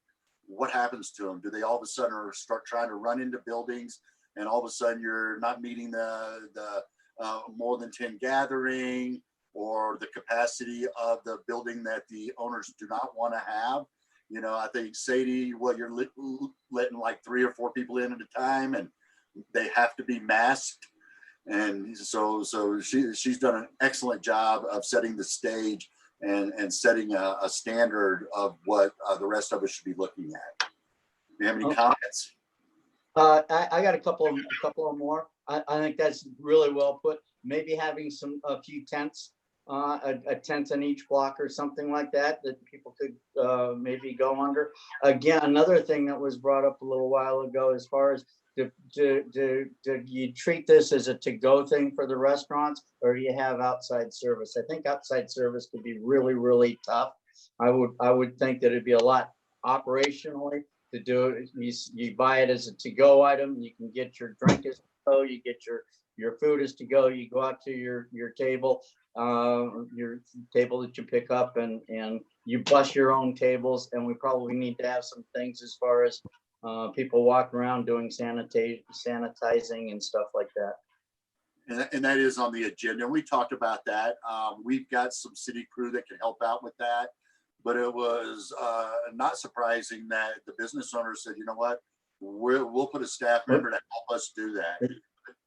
what happens to them? Do they all of a sudden start trying to run into buildings, and all of a sudden you're not meeting the more than 10 gathering or the capacity of the building that the owners do not want to have? You know, I think Sadie, you're letting like 3 or 4 people in at a time, and they have to be masked. And so she's done an excellent job of setting the stage and setting a standard of what the rest of us should be looking at. Do you have any comments? I got a couple of more. I think that's really well put. Maybe having a few tents, a tent in each block or something like that people could maybe go under. Again, another thing that was brought up a little while ago, as far as do you treat this as a to-go thing for the restaurants, or do you have outside service? I think outside service could be really, really tough. I would think that it'd be a lot operationally to do it. You buy it as a to-go item. You can get your drink as to go. You get your food as to go. You go out to your table that you pick up, and you bus your own tables. And we probably need to have some things as far as people walking around doing sanitizing and stuff like that. And that is on the agenda. We talked about that. We've got some city crew that can help out with that. but it was not surprising that the business owner said, you know what, we'll put a staff member to help us do that.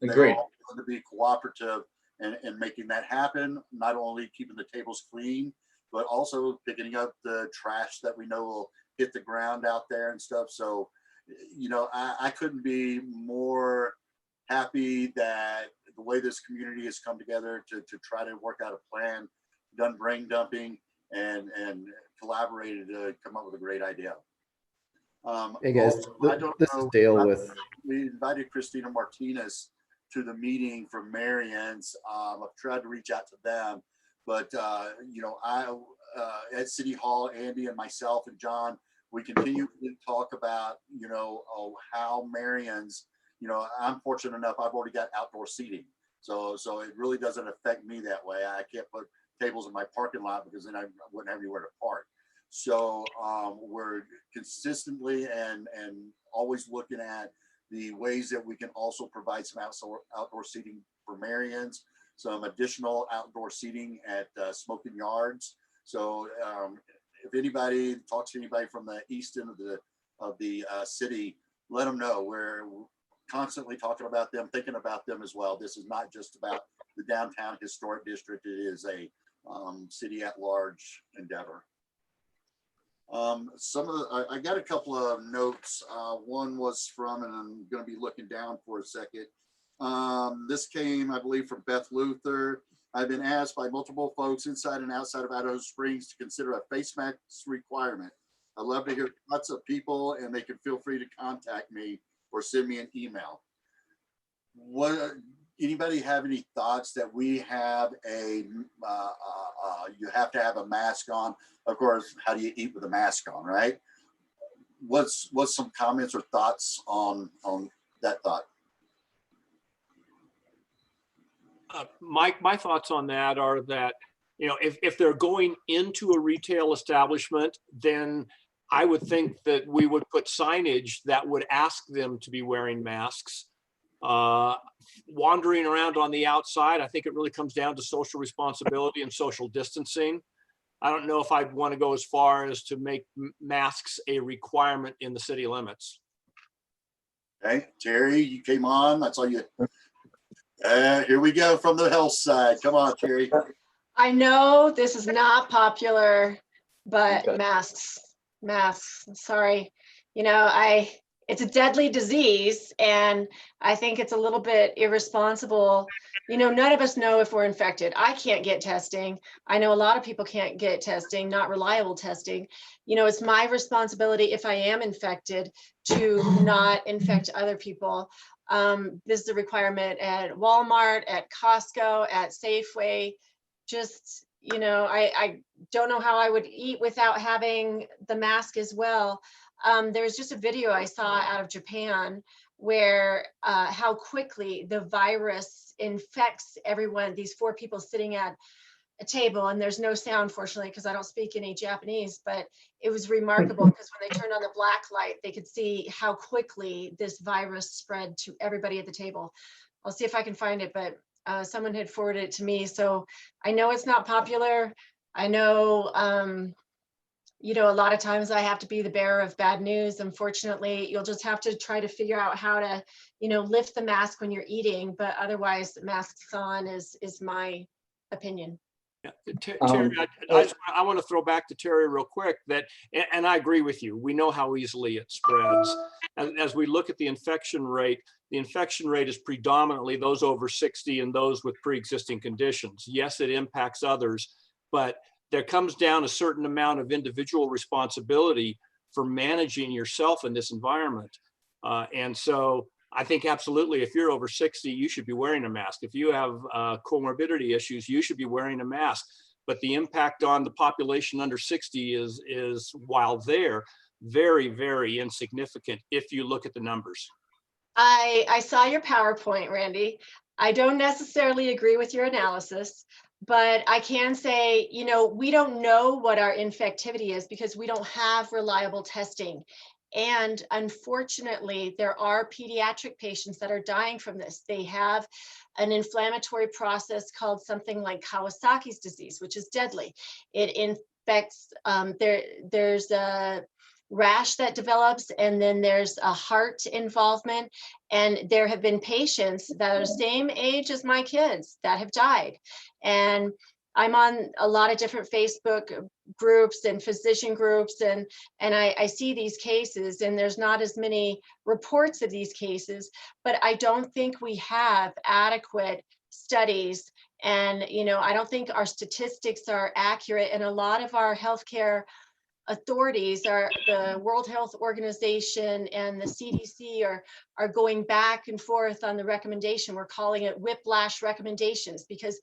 They were Agreed. all going to be cooperative in making that happen, not only keeping the tables clean, but also picking up the trash that we know will hit the ground out there and stuff. So, you know, I couldn't be more happy that the way this community has come together to try to work out a plan, done brain dumping, and collaborated to come up with a great idea. Hey guys, also, this is Dale with. We invited Christina Martinez to the meeting from Marion's. I've tried to reach out to them, but you know, at City Hall, Andy and myself and John, we continue to talk about, you know, how Marion's, you know, I'm fortunate enough, I've already got outdoor seating. So it really doesn't affect me that way. I can't put tables in my parking lot because then I wouldn't have anywhere to park. So we're consistently and always looking at the ways that we can also provide some outdoor seating for Marion's, some additional outdoor seating at Smoking Yards. So if anybody talks to anybody from the east end of the city, let them know. We're constantly talking about them, thinking about them as well. This is not just about the downtown historic district. It is a city at large endeavor. I got a couple of notes. One was from, and I'm going to be looking down for a second. This came, I believe, from Beth Luther. I've been asked by multiple folks inside and outside of Idaho Springs to consider a face mask requirement. I'd love to hear lots of people, and they can feel free to contact me or send me an email. Anybody have any thoughts that we have you have to have a mask on? Of course, how do you eat with a mask on, right? What's some comments or thoughts on that thought? Mike, my thoughts on that are that, you know, if they're going into a retail establishment, then I would think that we would put signage that would ask them to be wearing masks. Wandering around on the outside, I think it really comes down to social responsibility and social distancing. I don't know if I'd want to go as far as to make masks a requirement in the city limits. Okay, Terry, you came on. That's all you. Here we go from the health side. Come on, Terry. I know this is not popular, but masks, sorry. You know, it's a deadly disease, and I think it's a little bit irresponsible. You know, none of us know if we're infected. I can't get testing. I know a lot of people can't get testing, not reliable testing. You know, it's my responsibility if I am infected to not infect other people. This is a requirement at Walmart, at Costco, at Safeway. Just, you know, I don't know how I would eat without having the mask as well. There's just a video I saw out of Japan where how quickly the virus infects everyone. These 4 people sitting at a table, and there's no sound, fortunately, because I don't speak any Japanese, but it was remarkable because when they turned on the black light, they could see how quickly this virus spread to everybody at the table. I'll see if I can find it, but someone had forwarded it to me. So I know it's not popular. I know, you know, a lot of times I have to be the bearer of bad news. Unfortunately, you'll just have to try to figure out how to, you know, lift the mask when you're eating, but otherwise masks on is my opinion. Yeah. Terry, I want to throw back to Terry real quick that, and I agree with you. We know how easily it spreads. As we look at the infection rate is predominantly those over 60 and those with pre-existing conditions. Yes, it impacts others, but there comes down a certain amount of individual responsibility for managing yourself in this environment. And so I think absolutely, if you're over 60, you should be wearing a mask. If you have comorbidity issues, you should be wearing a mask. But the impact on the population under 60 is while there, very, very insignificant if you look at the numbers. I saw your PowerPoint, Randy. I don't necessarily agree with your analysis, but I can say, you know, we don't know what our infectivity is because we don't have reliable testing. And unfortunately, there are pediatric patients that are dying from this. They have an inflammatory process called something like Kawasaki's disease, which is deadly. It affects, there's a rash that develops, and then there's a heart involvement. And there have been patients that are the same age as my kids that have died. And I'm on a lot of different Facebook groups and physician groups, and I see these cases, and there's not as many reports of these cases, but I don't think we have adequate studies. And, you know, I don't think our statistics are accurate, and a lot of our healthcare authorities are, the World Health Organization and the CDC are going back and forth on the recommendation. We're calling it whiplash recommendations, because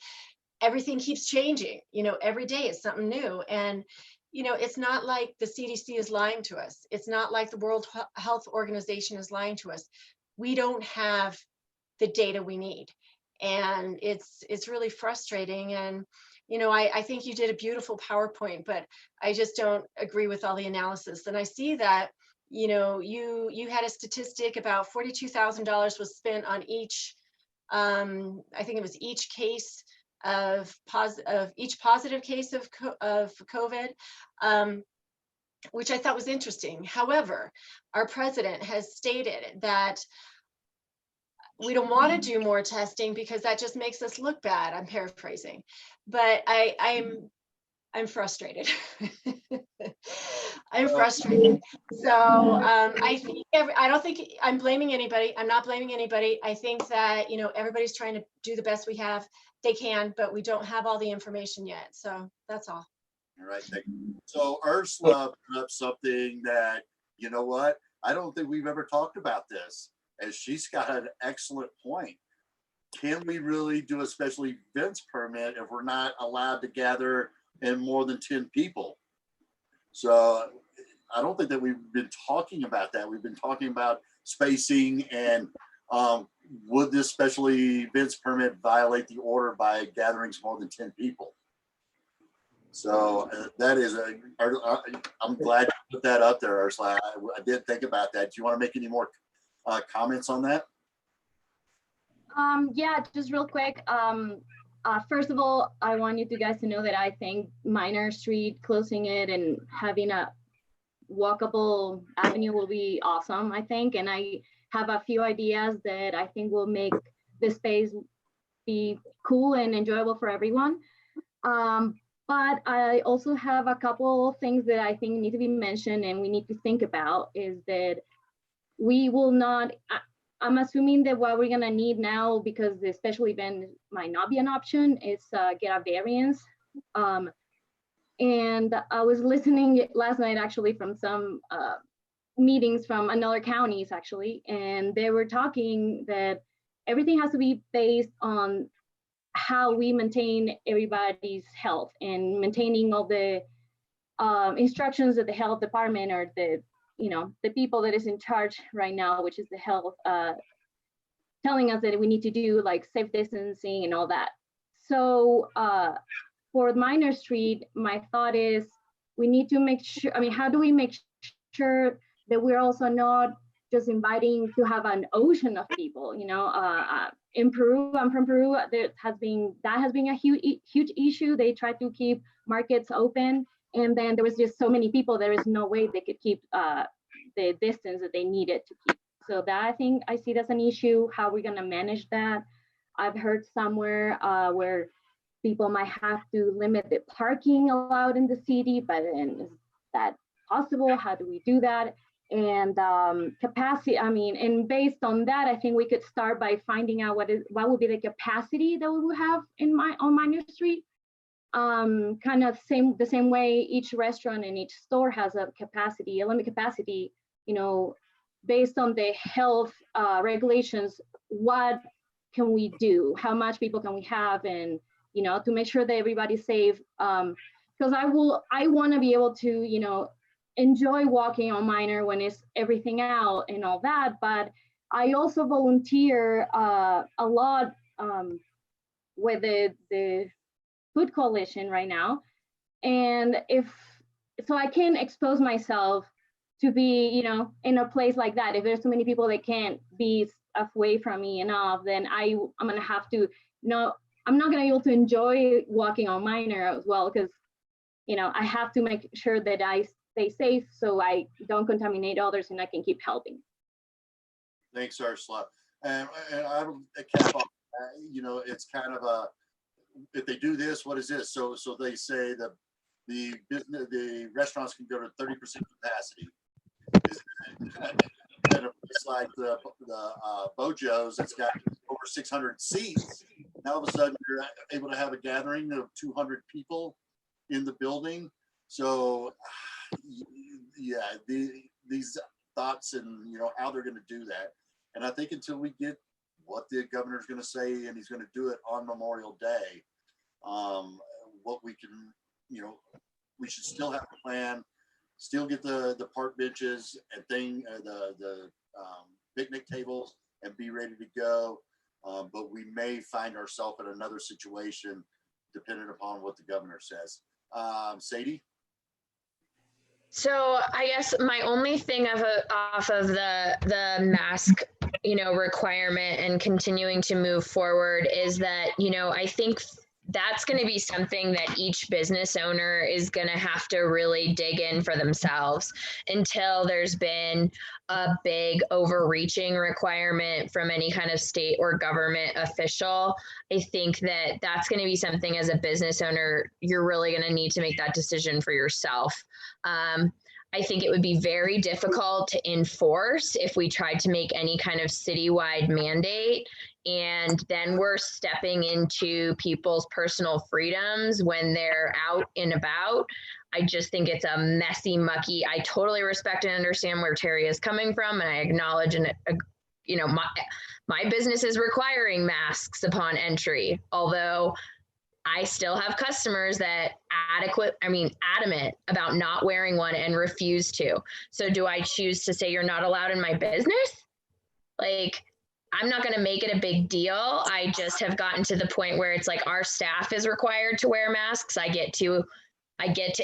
everything keeps changing. You know, every day it's something new. And, you know, it's not like the CDC is lying to us. It's not like the World Health Organization is lying to us. We don't have the data we need. And it's really frustrating. And, you know, I think you did a beautiful PowerPoint, but I just don't agree with all the analysis. And I see that, you know, you had a statistic about $42,000 was spent on each, I think it was each case of each positive case of COVID, which I thought was interesting. However, our president has stated that we don't want to do more testing because that just makes us look bad. I'm paraphrasing, but I'm frustrated. I'm frustrated. So I think I don't think I'm blaming anybody. I'm not blaming anybody. I think that, you know, everybody's trying to do the best we have they can, but we don't have all the information yet. So that's all. All right, thank you. So Ursula brought up something that, you know what, I don't think we've ever talked about this, and she's got an excellent point. Can we really do a special events permit if we're not allowed to gather in more than 10 people? So I don't think that we've been talking about that. We've been talking about spacing and would this special events permit violate the order by gatherings more than 10 people? So that is I'm glad you put that up there, Ursula. I did think about that. Do you want to make any more comments on that? Yeah, just real quick. First of all, I want you guys to know that I think Minor Street, closing it and having a walkable avenue will be awesome, I think. And I have a few ideas that I think will make the space be cool and enjoyable for everyone. But I also have a couple things that I think need to be mentioned and we need to think about is that we will not, I'm assuming that what we're gonna need now, because the special event might not be an option, is get a variance. And I was listening last night actually from some meetings from another counties actually, and they were talking that everything has to be based on how we maintain everybody's health and maintaining all the instructions of the health department or the, you know, the people that is in charge right now, which is the health, telling us that we need to do like safe distancing and all that. So for Minor Street, my thought is we need to make sure, I mean, how do we make sure that we're also not just inviting to have an ocean of people, you know? In Peru, I'm from Peru, that has been a huge issue. They tried to keep markets open, and then there was just so many people, there is no way they could keep the distance that they needed to keep. So that I think I see that's an issue, how we're gonna manage that. I've heard somewhere where people might have to limit the parking allowed in the city, but then is that possible? How do we do that? And capacity, I mean, and based on that, I think we could start by finding out what would be the capacity that we would have on Minor Street. Kind of the same way each restaurant and each store has a capacity, a limit capacity, you know, based on the health regulations, what can we do? How much people can we have? And, you know, to make sure that everybody's safe. Because I want to be able to, you know, enjoy walking on Minor when it's everything out and all that, but I also volunteer a lot with the Food Coalition right now. And so I can expose myself to be, you know, in a place like that. If there's too many people that can't be away from me enough, then I'm gonna have to, you know, I'm not gonna be able to enjoy walking on Minor as well, because I have to make sure that I stay safe so I don't contaminate others and I can keep helping. Thanks, Ursula. And I will cap off, it's kind of a, if they do this, what is this? So they say that the restaurants can go to 30% capacity. And a place like the Bojo's, it's got over 600 seats. Now all of a sudden you're able to have a gathering of 200 people in the building. So yeah, these thoughts and how they're going to do that. And I think until we get what the governor's going to say, and he's going to do it on Memorial Day, what we can, we should still have a plan, still get the park benches and the picnic tables and be ready to go. But we may find ourselves in another situation depending upon what the governor says. Sadie? So I guess my only thing off of the mask, requirement and continuing to move forward is that, I think that's going to be something that each business owner is going to have to really dig in for themselves until there's been a big overreaching requirement from any kind of state or government official. I think that that's going to be something as a business owner, you're really going to need to make that decision for yourself. I think it would be very difficult to enforce if we tried to make any kind of citywide mandate. And then we're stepping into people's personal freedoms when they're out and about. I just think it's a messy, mucky. I totally respect and understand where Terry is coming from. And I acknowledge my business is requiring masks upon entry, although I still have customers that adamant about not wearing one and refuse to. So do I choose to say you're not allowed in my business? Like, I'm not going to make it a big deal. I just have gotten to the point where it's like our staff is required to wear masks. I get to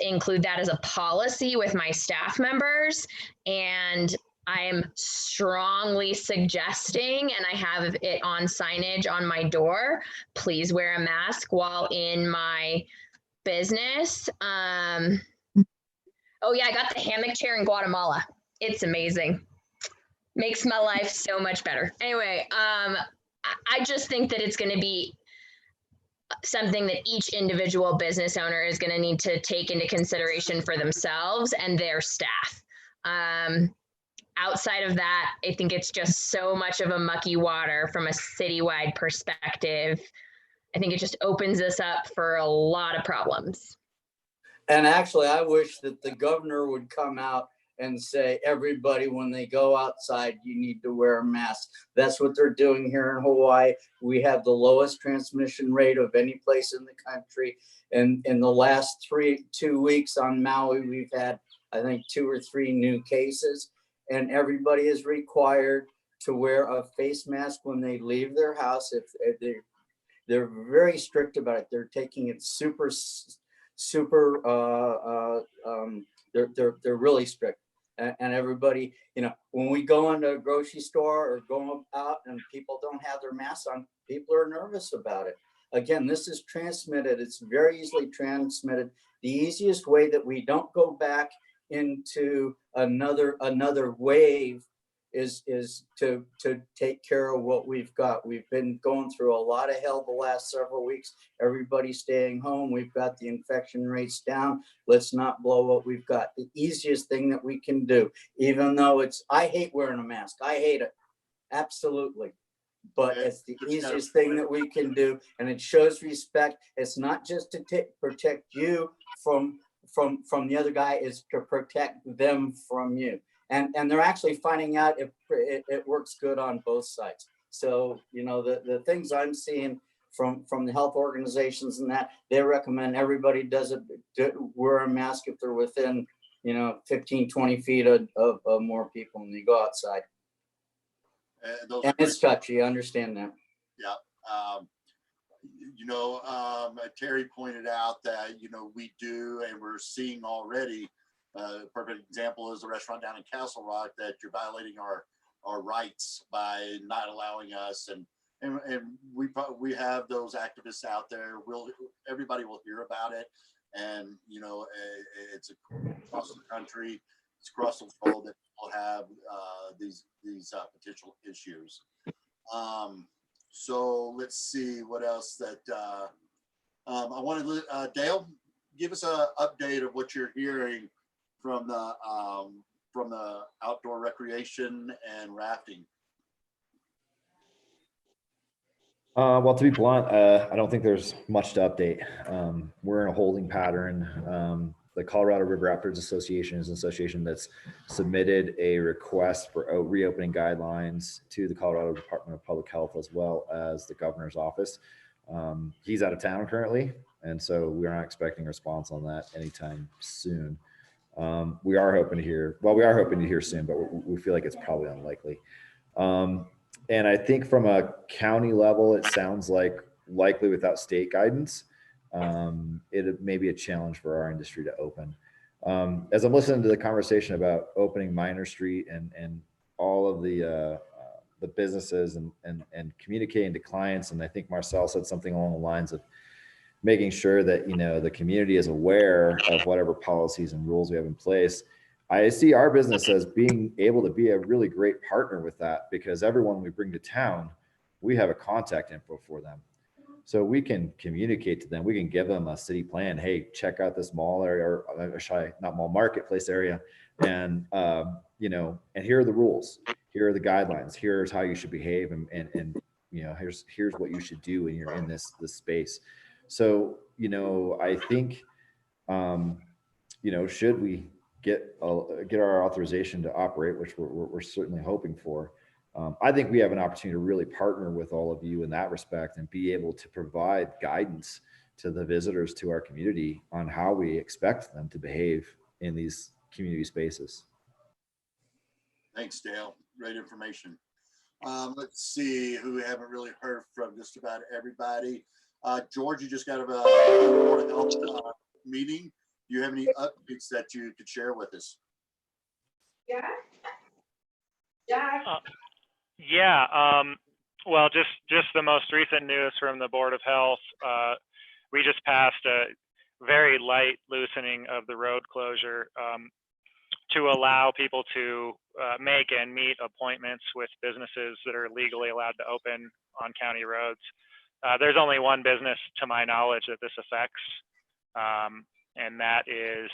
include that as a policy with my staff members. And I'm strongly suggesting, and I have it on signage on my door, please wear a mask while in my business. Oh yeah, I got the hammock chair in Guatemala. It's amazing. Makes my life so much better. Anyway, I just think that it's going to be something that each individual business owner is going to need to take into consideration for themselves and their staff. Outside of that, I think it's just so much of a mucky water from a citywide perspective. I think it just opens us up for a lot of problems. And actually, I wish that the governor would come out and say, everybody, when they go outside, you need to wear a mask. That's what they're doing here in Hawaii. We have the lowest transmission rate of any place in the country. And in the last 2 weeks on Maui, we've had, I think, 2 or 3 new cases. And everybody is required to wear a face mask when they leave their house. If they're very strict about it. They're taking it they're really strict. And everybody, when we go into a grocery store or go out and people don't have their masks on, people are nervous about it. Again, this is transmitted. It's very easily transmitted. The easiest way that we don't go back into another wave is to take care of what we've got. We've been going through a lot of hell the last several weeks. Everybody's staying home. We've got the infection rates down. Let's not blow what we've got. The easiest thing that we can do, even though I hate wearing a mask. I hate it. Absolutely. But it's the easiest thing that we can do. And it shows respect. It's not just to protect you from the other guy, is to protect them from you. And they're actually finding out if it works good on both sides. So, the things I'm seeing from the health organizations and that, they recommend everybody wear a mask if they're within, 15, 20 feet of more people when they go outside. And it's touchy, I understand that. Yeah. Terry pointed out that, we do, and we're seeing already, a perfect example is the restaurant down in Castle Rock, that you're violating our rights by not allowing us. And we have those activists out there. Everybody will hear about it. And, you know, it's across the country, it's across the world that people have these potential issues. So let's see what else that I wanted to, Dale, give us an update of what you're hearing from the outdoor recreation and rafting. Well, to be blunt, I don't think there's much to update. We're in a holding pattern. The Colorado River Rapids Association is an association that's submitted a request for reopening guidelines to the Colorado Department of Public Health as well as the governor's office. He's out of town currently, and so we're not expecting a response on that anytime soon. We are hoping to hear soon, but we feel like it's probably unlikely. And I think from a county level, it sounds like likely without state guidance, it may be a challenge for our industry to open. As I'm listening to the conversation about opening Minor Street and all of the businesses and communicating to clients, and I think Marcel said something along the lines of making sure that, you know, the community is aware of whatever policies and rules we have in place. I see our business as being able to be a really great partner with that, because everyone we bring to town, we have a contact info for them. So we can communicate to them. We can give them a city plan. Hey, check out this mall area, or not mall, marketplace area. And, you know, and here are the rules. Here are the guidelines. Here's how you should behave. And you know, here's what you should do when you're in this space. So, you know, I think, you know, should we get our authorization to operate, which we're certainly hoping for, I think we have an opportunity to really partner with all of you in that respect and be able to provide guidance to the visitors to our community on how we expect them to behave in these community spaces. Thanks, Dale. Great information. Let's see who we haven't really heard from. Just about everybody. George, you just got a Board of Health meeting. Do you have any updates that you could share with us? Yeah. Well, just the most recent news from the Board of Health. We just passed a very light loosening of the road closure to allow people to make and meet appointments with businesses that are legally allowed to open on county roads. There's only one business, to my knowledge, that this affects, and that is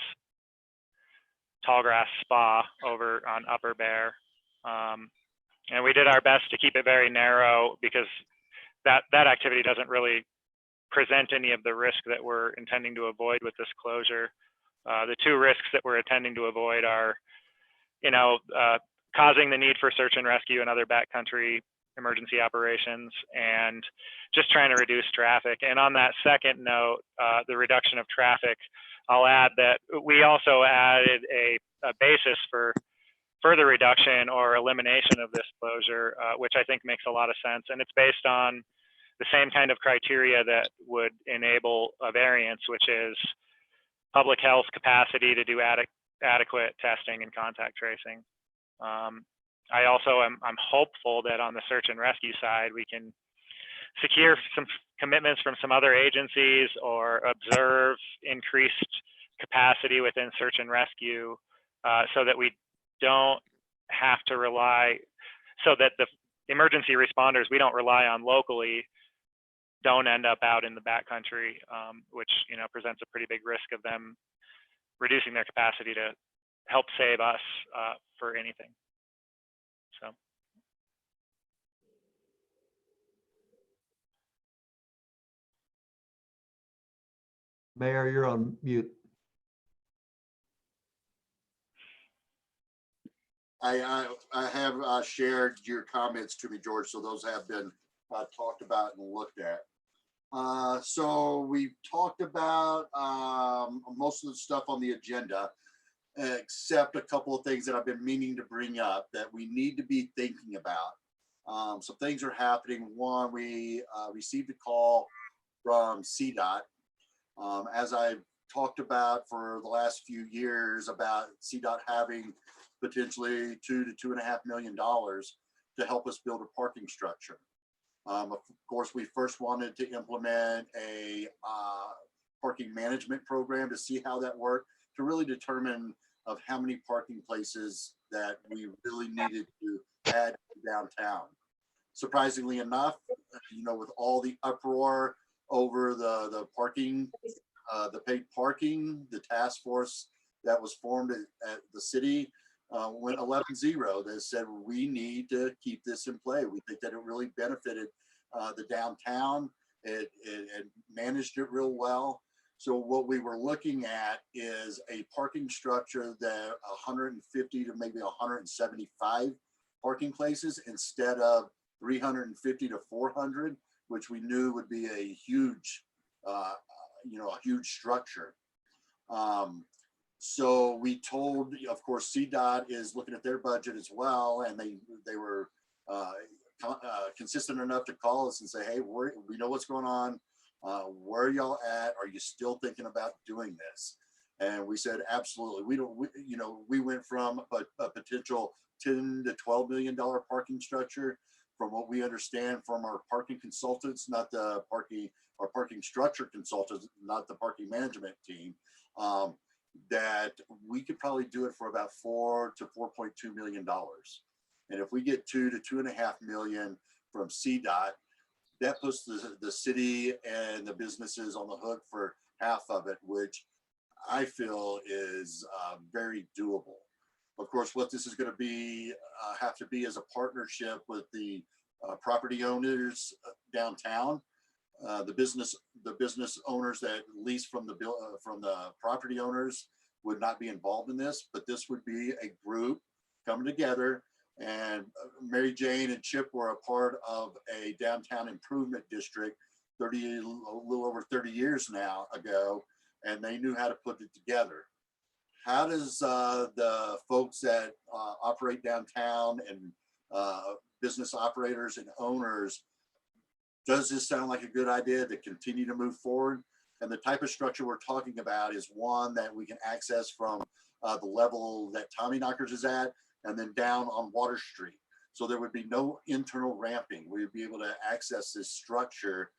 Tallgrass Spa over on Upper Bear. And we did our best to keep it very narrow, because that activity doesn't really present any of the risk that we're intending to avoid with this closure. The two risks that we're intending to avoid are, you know, causing the need for search and rescue and other backcountry emergency operations, and just trying to reduce traffic. And on that second note, the reduction of traffic, I'll add that we also added a basis for further reduction or elimination of this closure, which I think makes a lot of sense. And it's based on the same kind of criteria that would enable a variance, which is public health capacity to do adequate testing and contact tracing. I also I'm hopeful that on the search and rescue side, we can secure some commitments from some other agencies or observe increased capacity within search and rescue, so that we don't have to rely, so that the emergency responders we don't rely on locally don't end up out in the backcountry, which, you know, presents a pretty big risk of them reducing their capacity to help save us for anything. So. Mayor, you're on mute. I have shared your comments to me, George, so those have been talked about and looked at. So we talked about most of the stuff on the agenda, except a couple of things that I've been meaning to bring up that we need to be thinking about. Some things are happening. One, we received a call from CDOT. As I've talked about for the last few years about CDOT having potentially $2 to $2.5 million to help us build a parking structure. Of course, we first wanted to implement a parking management program to see how that worked, to really determine of how many parking places that we really needed to add to downtown. Surprisingly enough, with all the uproar over the parking, the paid parking, the task force that was formed at the city went 11-0. They said, we need to keep this in play. We think that it really benefited the downtown. It managed it real well. So what we were looking at is a parking structure that 150 to maybe 175 parking places instead of 350 to 400, which we knew would be a huge, a huge structure. So we told, of course, CDOT is looking at their budget as well, and they were consistent enough to call us and say, hey, we know what's going on. Where are y'all at? Are you still thinking about doing this? And we said, absolutely. We went from a potential $10 to $12 million parking structure. From what we understand from our parking consultants, not the our parking structure consultants, not the parking management team, that we could probably do it for about $4 to $4.2 million. And if we get $2 to $2.5 million from CDOT, that puts the city and the businesses on the hook for half of it, which I feel is very doable. Of course, what this is going to be have to be as a partnership with the property owners downtown, the business owners that lease from the property owners would not be involved in this, but this would be a group coming together. And Mary Jane and Chip were a part of a downtown improvement district a little over 30 years now ago, and they knew how to put it together. How does the folks that operate downtown and business operators and owners, does this sound like a good idea to continue to move forward? And the type of structure we're talking about is one that we can access from the level that Tommy Knockers is at, and then down on Water Street. So there would be no internal ramping. We would be able to access this structure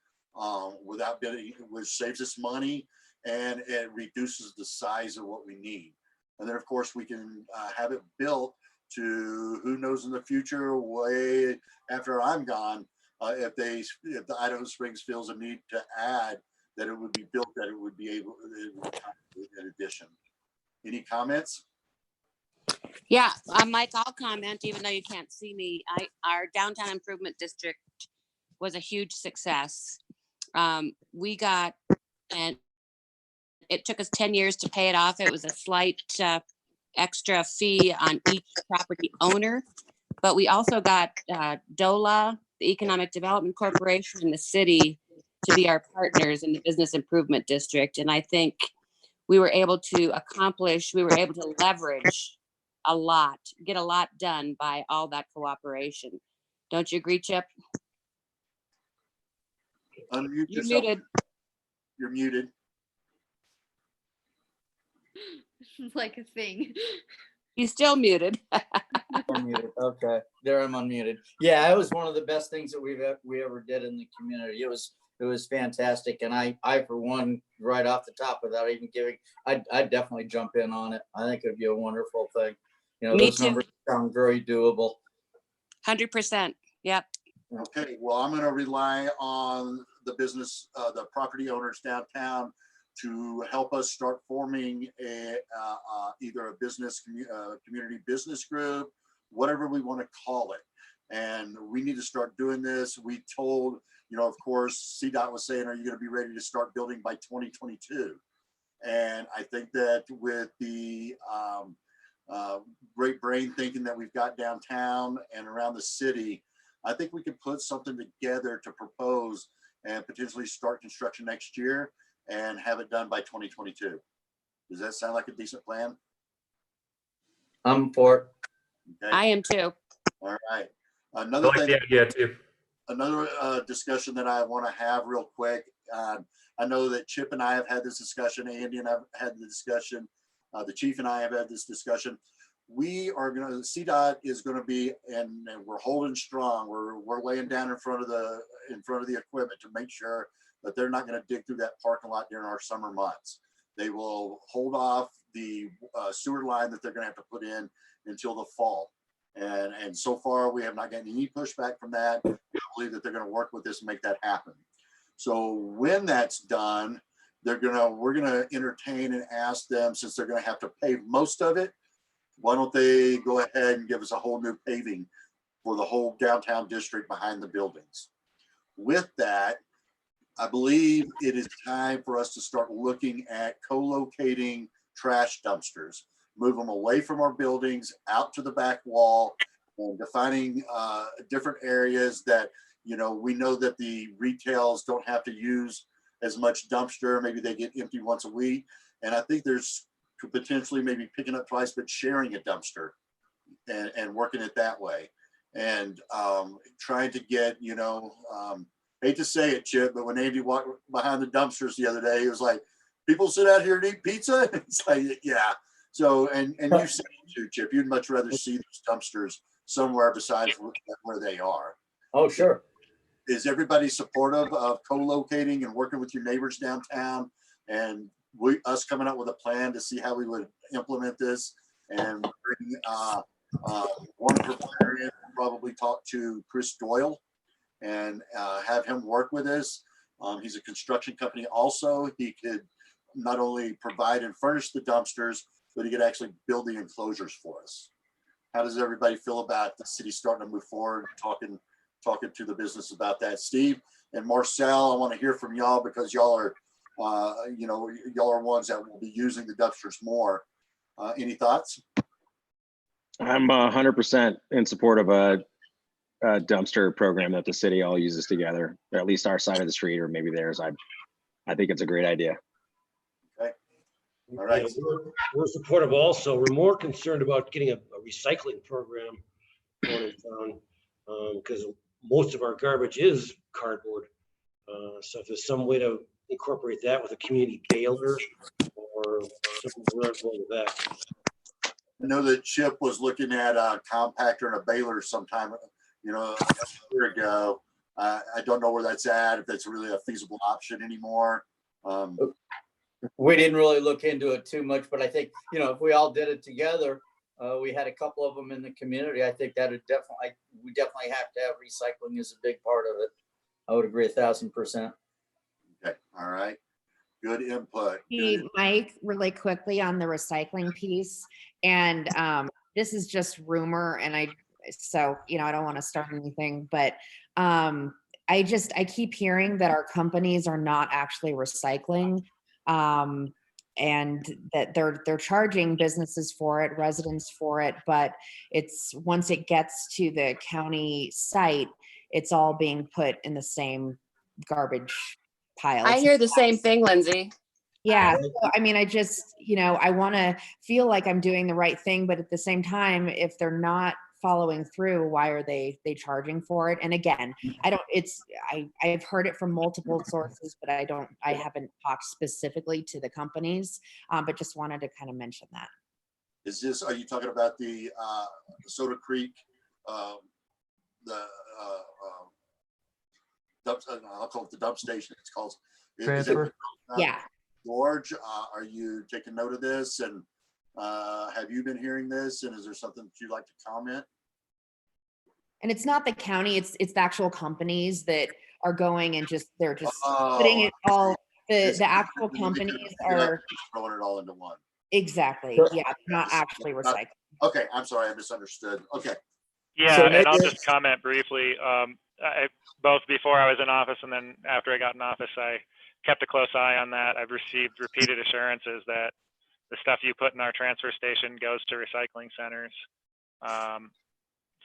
without bidding, which saves us money and it reduces the size of what we need. And then of course we can have it built to, who knows in the future, way after I'm gone, if the Idaho Springs feels a need to add, that it would be built, that it would be able in addition. Any comments? Yeah, Mike, I'll comment, even though you can't see me. Our downtown improvement district was a huge success. We got, and it took us 10 years to pay it off. It was a slight extra fee on each property owner, but we also got DOLA, the Economic Development Corporation, and the city to be our partners in the business improvement district. And I think we were able to leverage a lot, get a lot done by all that cooperation. Don't you agree, Chip? Unmute You're yourself. muted. You're muted. It's like a thing. He's still muted. Unmuted. Okay, there I'm unmuted. Yeah, it was one of the best things that we ever did in the community. It was fantastic, and I for one, right off the top, without even giving, I'd definitely jump in on it. I think it'd be a wonderful thing. Me Those too. numbers sound very doable. 100%. Yep. Okay, well, I'm going to rely on the business, the property owners downtown to help us start forming either a business community business group, whatever we want to call it. And we need to start doing this. We told, of course, CDOT was saying, are you going to be ready to start building by 2022? And I think that with the great brain thinking that we've got downtown and around the city, I think we could put something together to propose and potentially start construction next year and have it done by 2022. Does that sound like a decent plan? I'm for it. Okay. I am too. All right. Another thing. Yeah, too. Another discussion that I want to have real quick. I know that Chip and I have had this discussion. Andy and I've had the discussion. The chief and I have had this discussion. We are going to, CDOT is going to be, and we're holding strong. We're laying down in front of the equipment to make sure but they're not going to dig through that parking lot during our summer months. They will hold off the sewer line that they're going to have to put in until the fall. And so far, we have not gotten any pushback from that. I believe that they're going to work with this and make that happen. So when that's done, we're gonna entertain and ask them, since they're gonna have to pave most of it, why don't they go ahead and give us a whole new paving for the whole downtown district behind the buildings. With that, I believe it is time for us to start looking at co-locating trash dumpsters, move them away from our buildings out to the back wall, and defining different areas that, you know, we know that the retails don't have to use as much dumpster. Maybe they get empty once a week. And I think there's potentially maybe picking up twice, but sharing a dumpster and working it that way. And trying to get, you know, hate to say it, Chip, but when Andy walked behind the dumpsters the other day, he was like, people sit out here and eat pizza? It's like, yeah. So, and you said it too, Chip, you'd much rather see those dumpsters somewhere besides where they are. Oh, sure. Is everybody supportive of co-locating and working with your neighbors downtown, and us coming up with a plan to see how we would implement this, and bring one provider, probably talk to Chris Doyle and have him work with us. He's a construction company also. He could not only provide and furnish the dumpsters, but he could actually build the enclosures for us. How does everybody feel about the city starting to move forward, talking to the business about that? Steve and Marcel, I want to hear from y'all, because y'all are, you know, y'all are ones that will be using the dumpsters more. Any thoughts? I'm 100% in support of a dumpster program that the city all uses together, or at least our side of the street, or maybe theirs. I think it's a great idea. Okay. All right. Yeah, we're supportive also. We're more concerned about getting a recycling program going in town, because most of our garbage is cardboard. So if there's some way to incorporate that with a community baler or something related to that. I know that Chip was looking at a compactor and a baler sometime, you know, a year ago. I don't know where that's at, if that's really a feasible option anymore. We didn't really look into it too much, but I think, you know, if we all did it together, we had a couple of them in the community. I think that we definitely have to have recycling as a big part of it. I would agree 1,000%. Okay. All right. Good input. Hey, Mike, really quickly on the recycling piece. And this is just rumor, and so, you know, I don't want to start anything, but I keep hearing that our companies are not actually recycling, and that they're charging businesses for it, residents for it, but it's, once it gets to the county site, it's all being put in the same garbage pile. I hear the same thing, Lindsay. Yeah. So, I mean, I just, you know, I want to feel like I'm doing the right thing, but at the same time, if they're not following through, why are they charging for it? And again, I've heard it from multiple sources, but I haven't talked specifically to the companies, but just wanted to kind of mention that. Are you talking about the Soda Creek, I'll call it the dump station, it's called. Transfer. Yeah. George, are you taking note of this, and have you been hearing this, and is there something that you'd like to comment? And it's not the county, it's the actual companies that are going and they're just putting it all, the actual companies are throwing it all into one. Exactly. Yeah, not actually recycling. Okay, I'm sorry, I misunderstood. Okay. Yeah, and I'll just comment briefly. Both before I was in office and then after I got in office, I kept a close eye on that. I've received repeated assurances that the stuff you put in our transfer station goes to recycling centers.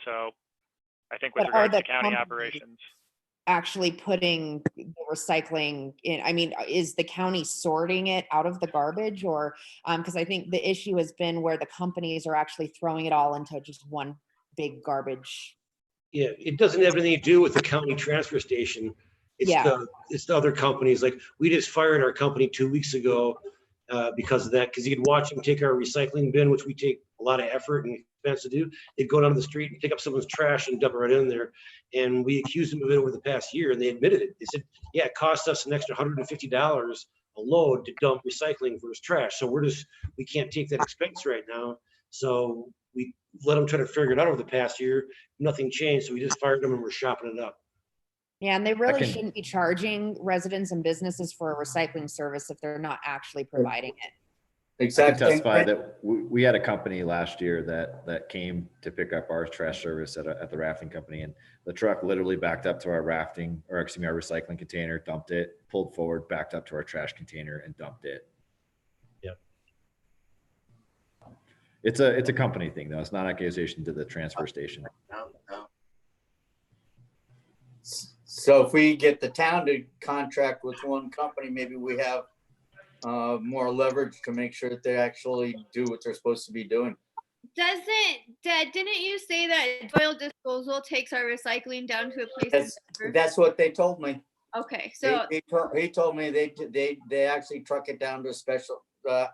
So I think with regards to county operations, actually putting the recycling in, I mean, is the county sorting it out of the garbage, or because I think the issue has been where the companies are actually throwing it all into just one big garbage. Yeah, it doesn't have anything to do with the county transfer station. It's the other companies. Like, we just fired our company 2 weeks ago because of that, because you could watch them take our recycling bin, which we take a lot of effort and fence to do. They'd go down the street and pick up someone's trash and dump it right in there. And we accused them of it over the past year, and they admitted it. They said, yeah, it cost us an extra $150 a load to dump recycling for his trash. So we can't take that expense right now. So we let them try to figure it out over the past year. Nothing changed. So we just fired them and we're shopping it up. Yeah, and they really can- shouldn't be charging residents and businesses for a recycling service if they're not actually providing it. I can Exactly. testify that we had a company last year that came to pick up our trash service at the rafting company, and the truck literally backed up to our our recycling container, dumped it, pulled forward, backed up to our trash container and dumped it. Yep. It's a company thing though. It's not an accusation to the transfer station. No, no. So if we get the town to contract with one company, maybe we have more leverage to make sure that they actually do what they're supposed to be doing. Didn't you say that Doyle Disposal takes our recycling down to a place? in Denver? That's what they told me. Okay, so He told me they actually truck it down to a special,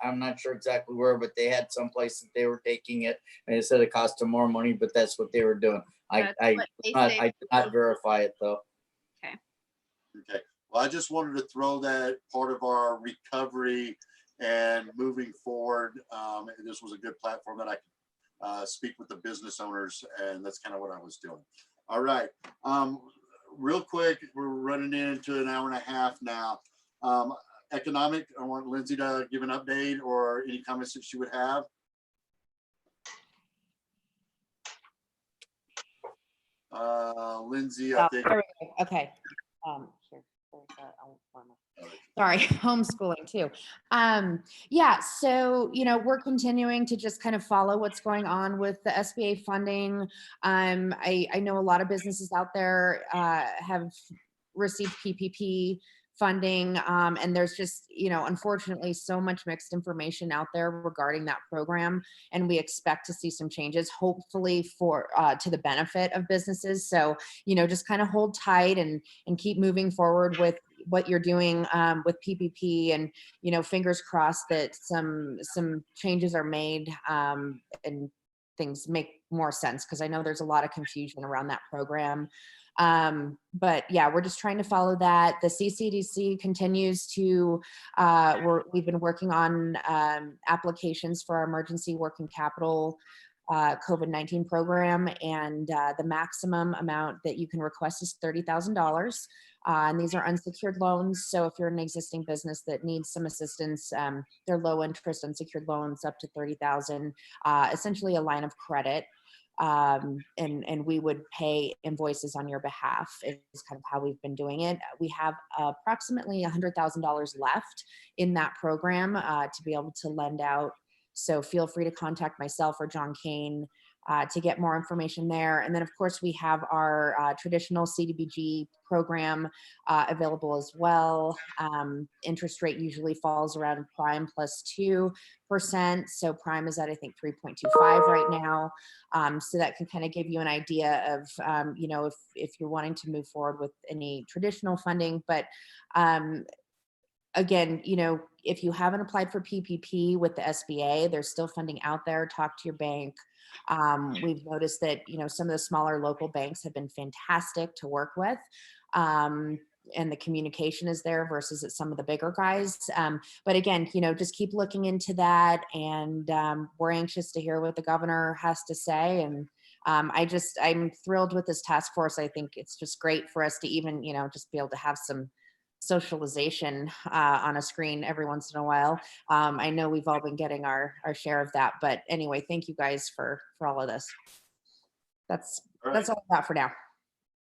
I'm not sure exactly where, but they had some place that they were taking it, and they said it cost them more money, but that's what they were doing. I did not verify it though. Okay. Well, I just wanted to throw that part of our recovery and moving forward. This was a good platform that I could speak with the business owners, and that's kind of what I was doing. All right. Real quick, we're running into an hour and a half now. Economic, I want Lindsay to give an update or any comments that she would have. Lindsay, I think. There we go. Okay. Here. Sorry, homeschooling too. Yeah, so we're continuing to just kind of follow what's going on with the SBA funding. I know a lot of businesses out there have received PPP funding, and there's just unfortunately so much mixed information out there regarding that program, and we expect to see some changes, hopefully for to the benefit of businesses. So just kind of hold tight and keep moving forward with what you're doing with PPP, and fingers crossed that some changes are made and things make more sense, because I know there's a lot of confusion around that program. But yeah, we're just trying to follow that. The CCDC continues to, we've been working on applications for our emergency working capital COVID-19 program, and the maximum amount that you can request is $30,000. And these are unsecured loans. So if you're an existing business that needs some assistance, they're low interest unsecured loans up to $30,000, essentially a line of credit. And we would pay invoices on your behalf is kind of how we've been doing it. We have approximately $100,000 left in that program to be able to lend out. So feel free to contact myself or John Kane to get more information there. And then of course we have our traditional CDBG program available as well. Interest rate usually falls around prime plus 2%. So prime is at, I think, 3.25 right now. So that can kind of give you an idea of, if you're wanting to move forward with any traditional funding. But again, if you haven't applied for PPP with the SBA, there's still funding out there. Talk to your bank. We've noticed that, some of the smaller local banks have been fantastic to work with. And the communication is there versus at some of the bigger guys. But again, just keep looking into that. And we're anxious to hear what the governor has to say. And I'm thrilled with this task force. I think it's just great for us to even, just be able to have some socialization on a screen every once in a while. I know we've all been getting our share of that, but anyway, thank you guys for all of this. That's all I got for now.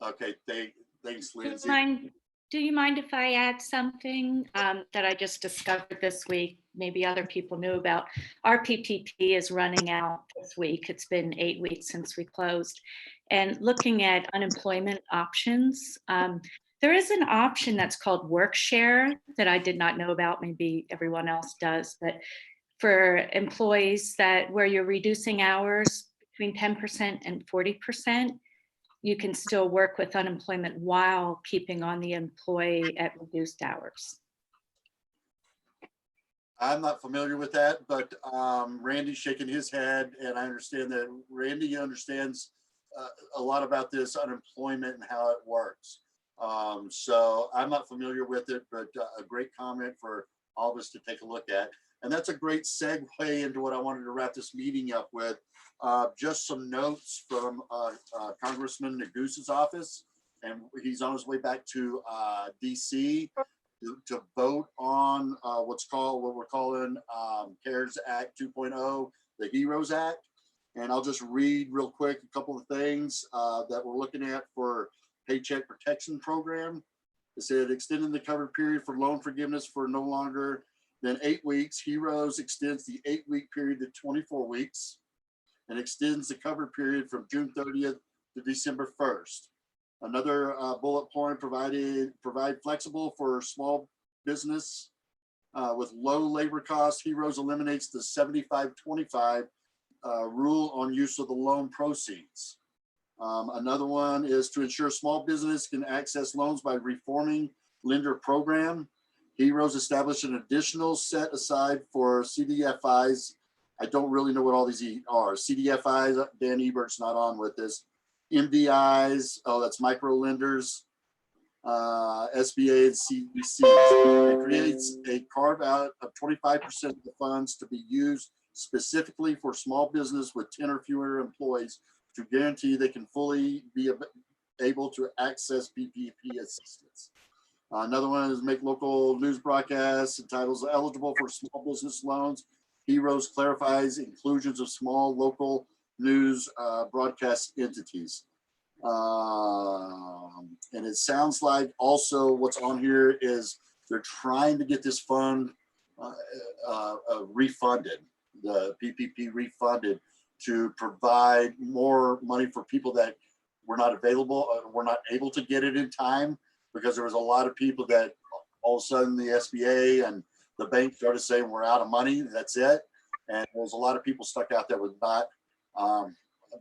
Okay, thanks, Lindsay. Do you mind if I add something that I just discovered this week? Maybe other people knew about. Our PPP is running out this week. It's been 8 weeks since we closed. And looking at unemployment options, there is an option that's called work share that I did not know about. Maybe everyone else does, but for employees where you're reducing hours between 10% and 40%, you can still work with unemployment while keeping on the employee at reduced hours. I'm not familiar with that, but Randy's shaking his head, and I understand that Randy understands a lot about this unemployment and how it works. So I'm not familiar with it, but a great comment for all of us to take a look at. And that's a great segue into what I wanted to wrap this meeting up with. Just some notes from Congressman Negus's office, and he's on his way back to DC to vote on what we're calling CARES Act 2.0, the HEROES Act. And I'll just read real quick a couple of things that we're looking at for Paycheck Protection Program. It said extending the covered period for loan forgiveness for no longer than 8 weeks. HEROES extends the 8-week period to 24 weeks and extends the covered period from June 30th to December 1st. Another bullet point provide flexible for small business with low labor costs. HEROES eliminates the 75-25 rule on use of the loan proceeds. Another one is to ensure small business can access loans by reforming lender program. HEROES established an additional set aside for CDFIs. I don't really know what all these are. CDFIs, Dan Ebert's not on with this. MDIs, oh, that's micro lenders, SBA and CBC. It creates a carve out of 25% of the funds to be used specifically for small business with 10 or fewer employees to guarantee they can fully be able to access PPP assistance. Another one is make local news broadcasts and titles eligible for small business loans. HEROES clarifies inclusions of small local news broadcast entities. And it sounds like also what's on here is they're trying to get this fund refunded, the PPP refunded, to provide more money for people that were not available, were not able to get it in time, because there was a lot of people that all of a sudden the SBA and the bank started saying we're out of money, that's it. And there's a lot of people stuck out there with not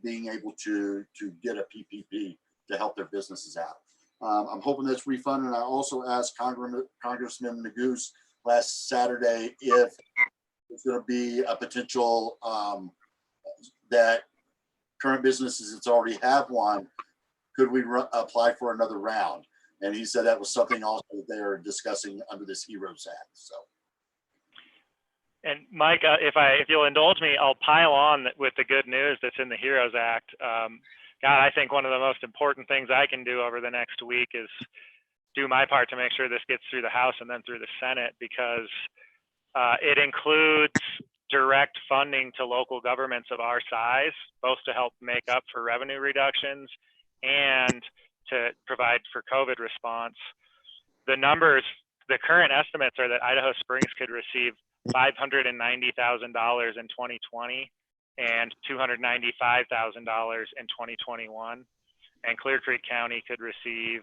being able to get a PPP to help their businesses out. I'm hoping that's refunded. And I also asked Congressman Negus last Saturday if there's going to be a potential that current businesses that already have one, could we apply for another round? And he said that was something also that they are discussing under this HEROES Act. So. And Mike, if you'll indulge me, I'll pile on with the good news that's in the HEROES Act. God, I think one of the most important things I can do over the next week is do my part to make sure this gets through the House and then through the Senate, because it includes direct funding to local governments of our size, both to help make up for revenue reductions and to provide for COVID response. The numbers, the current estimates are that Idaho Springs could receive $590,000 in 2020 and $295,000 in 2021. And Clear Creek County could receive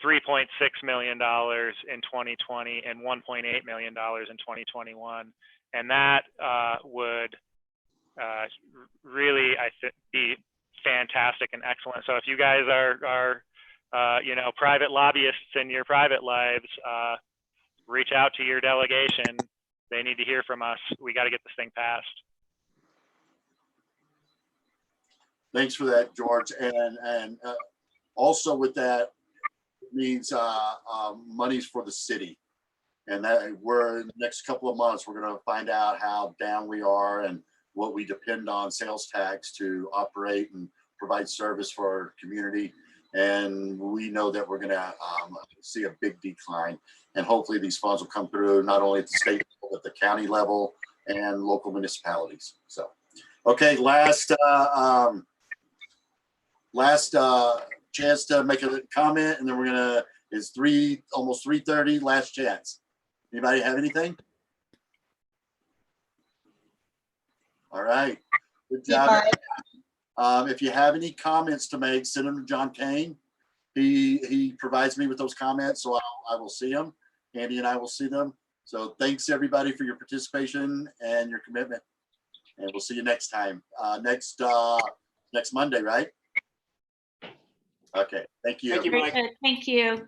$3.6 million in 2020 and $1.8 million in 2021. And that would really, I think, be fantastic and excellent. So if you guys are private lobbyists in your private lives, reach out to your delegation. They need to hear from us. We got to get this thing passed. Thanks for that, George. And also with that, it means monies for the city. And that we're in the next couple of months, we're going to find out how down we are and what we depend on sales tax to operate and provide service for our community. And we know that we're going to see a big decline. And hopefully these funds will come through not only at the state level, but the county level and local municipalities. So, okay, last chance to make a comment, and then we're gonna, it's almost 3:30, last chance. Anybody have anything? All right, good job. If you have any comments to make, send them to John Kane. He provides me with those comments, so I will see them. Andy and I will see them. So thanks everybody for your participation and your commitment. And we'll see you next time. Next Monday, right? Okay, thank you. Thank you.